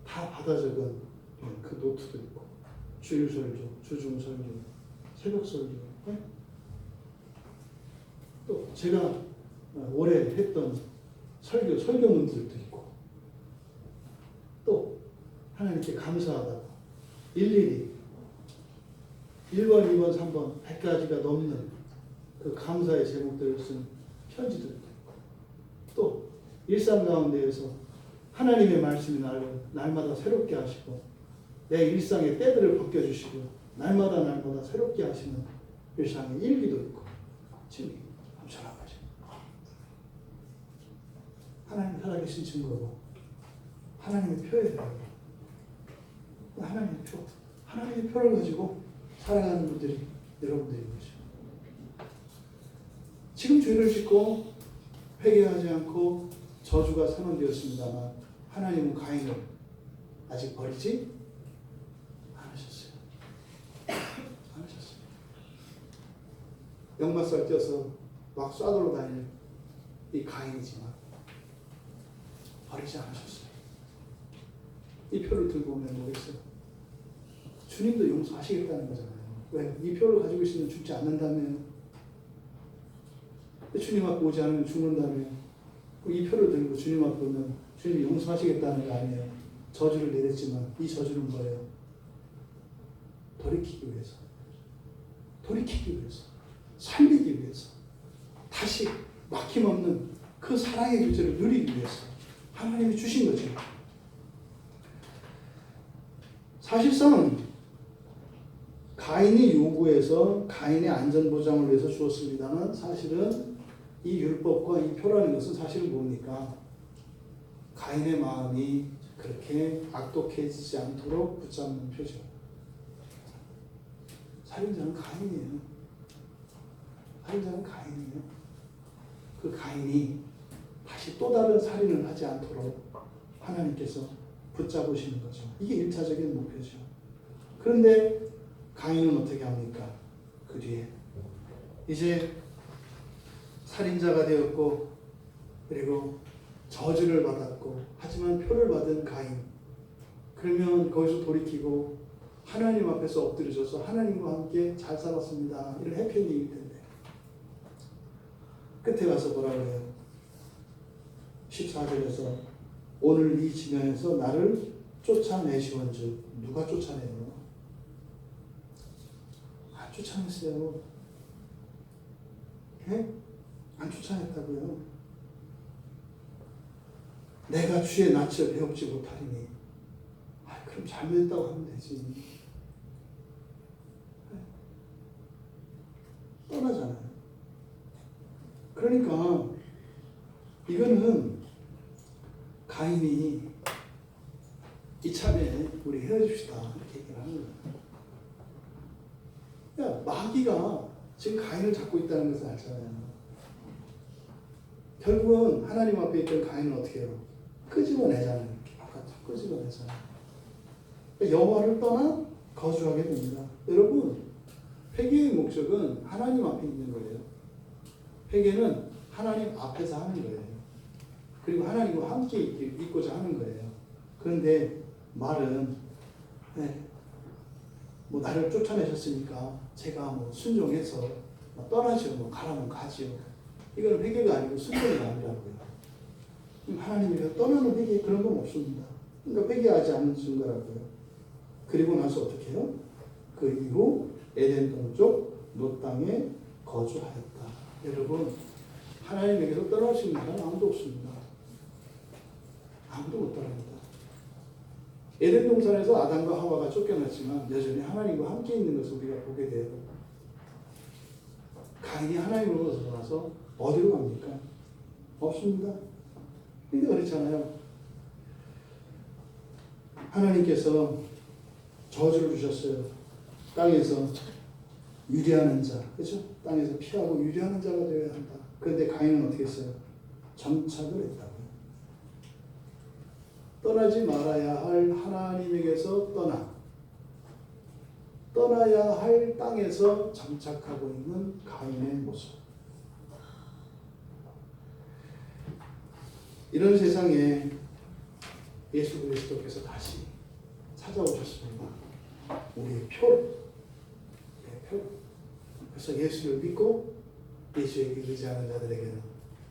[SPEAKER 1] 다 받아 적은 그 노트도 있고, 주일설교, 주중설교, 새벽설교, 네? 또 제가 올해 했던 설교문들도 있고, 또 하나님께 감사하다고 일일이 1번, 2번, 3번 100가지가 넘는 그 감사의 제목들을 쓴 편지들도 있고, 또 일상 가운데에서 하나님의 말씀이 날마다 새롭게 하시고, 내 일상의 때들을 벗겨주시고 날마다 새롭게 하시는 일상의 일기도 있고, 지금 엄청난 거죠. 하나님 살아계신 증거고, 하나님의 표예요. 하나님의 표를 가지고 살아가는 분들이 여러분들인 거죠. 지금 죄를 짓고 회개하지 않고 저주가 선언되었습니다만, 하나님은 가인을 아직 버리지 않으셨어요. 역마살 떼어서 막 쏴돌러 다니는 이 가인이지만 버리지 않으셨어요. 이 표를 들고 오면 뭐겠어요? 주님도 용서하시겠다는 거잖아요. 왜? 이 표를 가지고 있으면 죽지 않는다며요. 주님 앞에 오지 않으면 죽는다며요. 이 표를 들고 주님 앞에 오면 주님이 용서하시겠다는 거 아니에요. 저주를 내렸지만 이 저주는 뭐예요? 돌이키기 위해서, 살리기 위해서, 다시 막힘없는 그 사랑의 교제를 누리기 위해서 하나님이 주신 거죠. 사실상 가인이 요구해서 가인의 안전보장을 위해서 주었습니다만, 사실은 이 율법과 이 표라는 것은 사실은 뭡니까? 가인의 마음이 그렇게 악독해지지 않도록 붙잡는 표죠. 살인자는 가인이에요. 그 가인이 다시 또 다른 살인을 하지 않도록 하나님께서 붙잡으시는 거죠. 이게 1차적인 목표죠. 그런데 가인은 어떻게 합니까? 그 뒤에 이제 살인자가 되었고, 그리고 저주를 받았고, 하지만 표를 받은 가인, 그러면 거기서 돌이키고 하나님 앞에서 엎드려져서 하나님과 함께 잘 살았습니다, 이런 해피엔딩일 텐데, 끝에 가서 뭐라고 해요? 14절에서 오늘 이 지면에서 나를 쫓아내시원즉. 누가 쫓아내요? 안 쫓아냈어요. 네? 안 쫓아냈다고요. 내가 주의 낯을 배웁지 못하리니. 그럼 잘못했다고 하면 되지. 떠나잖아요. 그러니까 이거는 가인이 이참에 우리 헤어집시다 이렇게 얘기를 하는 거예요. 야, 마귀가 지금 가인을 잡고 있다는 것을 알잖아요. 결국은 하나님 앞에 있던 가인은 어떻게 해요? 끄집어내잖아요. 바깥으로 끄집어내잖아요. 여호와를 떠나 거주하게 됩니다. 여러분, 회개의 목적은 하나님 앞에 있는 거예요. 회개는 하나님 앞에서 하는 거예요. 그리고 하나님과 함께 있고자 하는 거예요. 그런데 말은 뭐 나를 쫓아내셨으니까 제가 뭐 순종해서 떠나죠. 뭐 가라면 가지요. 이건 회개가 아니고 순종이 아니라고요. 하나님이 떠나는 회개 그런 건 없습니다. 그러니까 회개하지 않는 순간이고요. 그리고 나서 어떻게 해요? 그 이후 에덴 동쪽 노 땅에 거주하였다. 여러분, 하나님에게서 떠날 수 있는 사람은 아무도 없습니다. 아무도 못 떠납니다. 에덴 동산에서 아담과 하와가 쫓겨났지만 여전히 하나님과 함께 있는 것을 우리가 보게 돼요. 가인이 하나님으로부터 돌아서 어디로 갑니까? 없습니다. 근데 그렇잖아요. 하나님께서 저주를 주셨어요. 땅에서 유리하는 자, 그렇죠? 땅에서 피하고 유리하는 자가 되어야 한다. 그런데 가인은 어떻게 했어요? 정착을 했다고요. 떠나지 말아야 할 하나님에게서 떠나야 할 땅에서 정착하고 있는 가인의 모습. 이런 세상에 예수 그리스도께서 다시 찾아오셨습니다. 우리의 표로. 그래서 예수를 믿고 예수에게 의지하는 자들에게는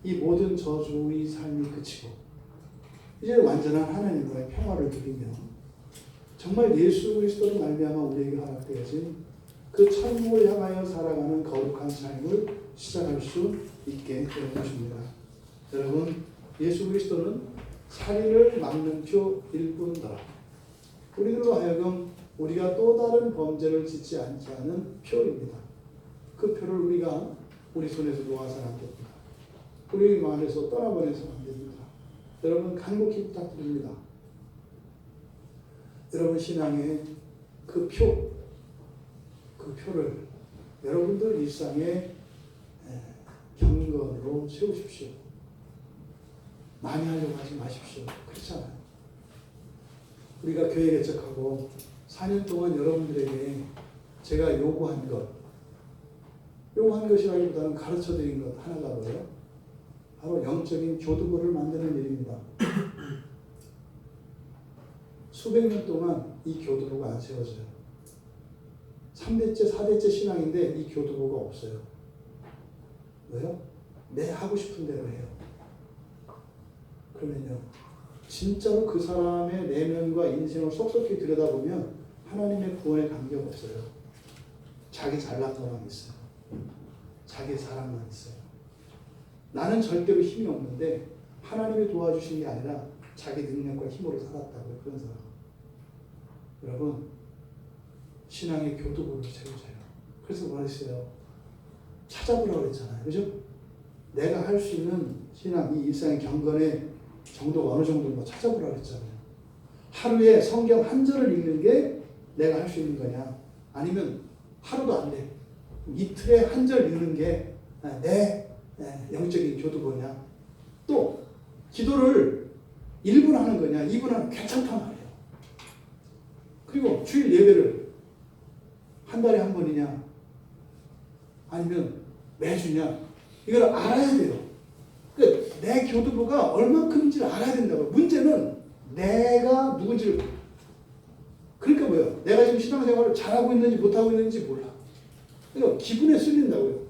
[SPEAKER 1] 이 모든 저주의 삶이 그치고 이제 완전한 하나님과의 평화를 누리며 정말 예수 그리스도로 말미암아 우리에게 허락되어진 그 천국을 향하여 살아가는 거룩한 삶을 시작할 수 있게 되는 것입니다. 여러분, 예수 그리스도는 살인을 막는 표일 뿐더러 우리들로 하여금 우리가 또 다른 범죄를 짓지 않지 않은 표입니다. 그 표를 우리가 우리 손에서 놓아서는 안 됩니다. 우리 마음에서 떠나보내서는 안 됩니다. 여러분, 간곡히 부탁드립니다. 여러분 신앙의 그 표를 여러분들 일상의 경건으로 세우십시오. 많이 하려고 하지 마십시오. 그렇잖아요. 우리가 교회 개척하고 4년 동안 여러분들에게 제가 요구한 것이라기보다는 가르쳐드린 것 하나가 뭐예요? 바로 영적인 교두보를 만드는 일입니다. 수백 년 동안 이 교두보가 안 세워져요. 3대째, 4대째 신앙인데 이 교두보가 없어요. 왜요? 내 하고 싶은 대로 해요. 그러면요, 진짜로 그 사람의 내면과 인생을 속속히 들여다보면 하나님의 구원에 관계가 없어요. 자기 잘난 것만 있어요. 자기 사랑만 있어요. 나는 절대로 힘이 없는데 하나님이 도와주신 게 아니라 자기 능력과 힘으로 살았다고요. 그런 사람. 여러분, 신앙의 교두보를 세우세요. 그래서 뭐라 했어요? 찾아보라고 그랬잖아요. 그죠? 내가 할 수 있는 신앙, 이 일상의 경건의 정도가 어느 정도인가 찾아보라고 했잖아요. 하루에 성경 한 절을 읽는 게 내가 할 수 있는 거냐? 아니면 하루도 안 돼. 이틀에 한 절 읽는 게 내 영적인 교두보냐? 또 기도를 1분 하는 거냐? 2분 하는 거 괜찮단 말이에요. 그리고 주일 예배를 한 달에 한 번이냐? 아니면 매주냐? 이걸 알아야 돼요. 그러니까 내 교두보가 얼만큼인지를 알아야 된다고요. 문제는 내가 누군지를. 그러니까 뭐예요? 내가 지금 신앙생활을 잘하고 있는지 못하고 있는지 몰라. 그러니까 기분에 쓸린다고요.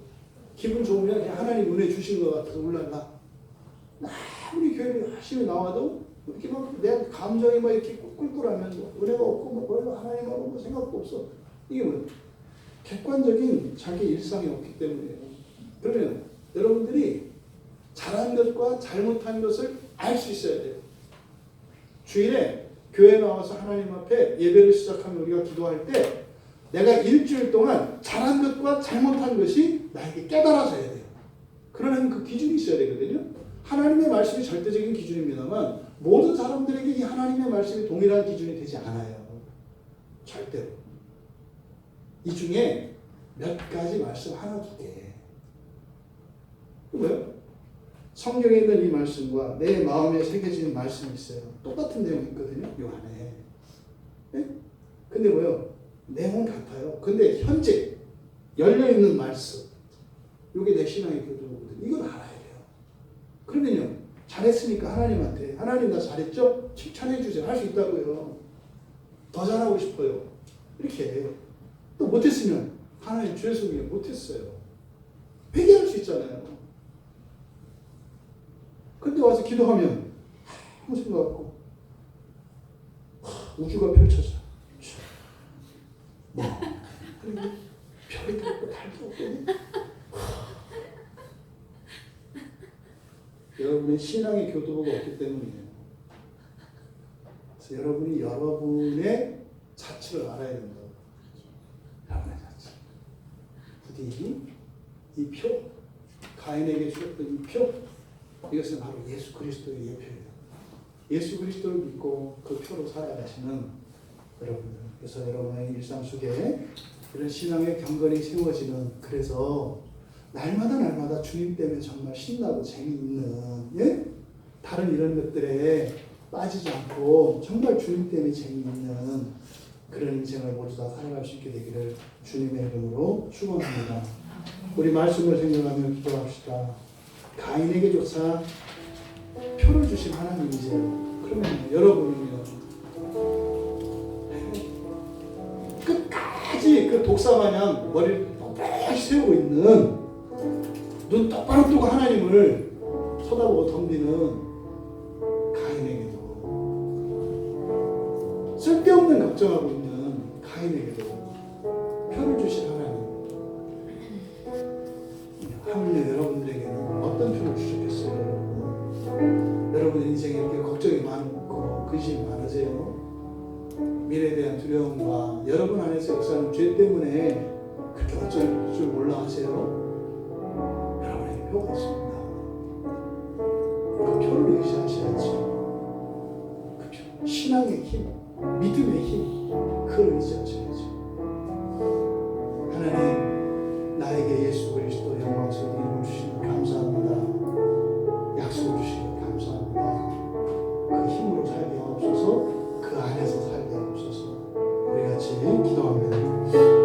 [SPEAKER 1] 기분 좋으면 그냥 하나님 은혜 주신 것 같아서 올라가. 아무리 교회를 열심히 나와도 이렇게 막 내 감정이 막 이렇게 꿀꿀하면 뭐 은혜가 없고 뭐 별로 하나님하고 뭐 생각도 없어. 이게 뭐예요? 객관적인 자기 일상이 없기 때문이에요. 그러면 여러분들이 잘한 것과 잘못한 것을 알 수 있어야 돼요. 주일에 교회 나와서 하나님 앞에 예배를 시작하면 우리가 기도할 때 내가 일주일 동안 잘한 것과 잘못한 것이 나에게 깨달아져야 돼요. 그러려면 그 기준이 있어야 되거든요. 하나님의 말씀이 절대적인 기준입니다만 모든 사람들에게 이 하나님의 말씀이 동일한 기준이 되지 않아요. 절대로. 이 중에 몇 가지 말씀 하나 두 개. 뭐예요? 성경에 있는 이 말씀과 내 마음에 새겨진 말씀이 있어요. 똑같은 내용이 있거든요. 이 안에. 네? 근데 뭐예요? 내용은 같아요. 근데 현재 열려있는 말씀. 이게 내 신앙의 교두보거든요. 이걸 알아야 돼요. 그러면요. 잘했으니까 하나님한테 하나님 나 잘했죠? 칭찬해 주세요. 할 수 있다고요. 더 잘하고 싶어요. 이렇게 해요. 또 못했으면 하나님 죄송해요 못했어요. 회개할 수 있잖아요. 근데 와서 기도하면 아무 생각 없고 우주가 펼쳐져. 뭐 그리고 별이 없고 달도 없고 여러분의 신앙의 교도로가 없기 때문이에요. 그래서 여러분이 여러분의 자취를 알아야 된다. 여러분의 자취. 부디 이 표, 가인에게 주었던 이 표, 이것은 바로 예수 그리스도의 예표예요. 예수 그리스도를 믿고 그 표로 살아가시는 여러분들. 그래서 여러분의 일상 속에 이런 신앙의 경건이 세워지는, 그래서 날마다 주님 때문에 정말 신나고 재미있는, 예? 다른 이런 것들에 빠지지 않고 정말 주님 때문에 재미있는 그런 인생을 모두 다 살아갈 수 있게 되기를 주님의 이름으로 축원합니다. 우리 말씀을 생각하며 기도합시다. 가인에게 조차 표를 주신 하나님이세요. 그러면 여러분은요, 끝까지 그 독사마냥 머리를 똑바로 세우고 있는, 눈 똑바로 뜨고 하나님을 쳐다보고 덤비는 가인에게도, 쓸데없는 걱정하고 있는 가인에게도 표를 주신 하나님, 하물며 여러분들에게는 어떤 표를 주셨겠어요? 여러분 인생에 이렇게 걱정이 많고 근심이 많으세요? 미래에 대한 두려움과 여러분 안에서 역사하는 죄 때문에 그렇게 어쩔 줄 몰라 하세요? 여러분에게 표가 있습니다. 그 표를 의지하셔야지. 그 표, 신앙의 힘, 믿음의 힘, 그걸 의지하셔야지. 하나님, 나에게 예수 그리스도 영광스러운 이름을 주시니 감사합니다. 약속을 주시니 감사합니다. 그 힘으로 살게 하옵소서, 그 안에서 살게 하옵소서. 우리 같이 기도합니다.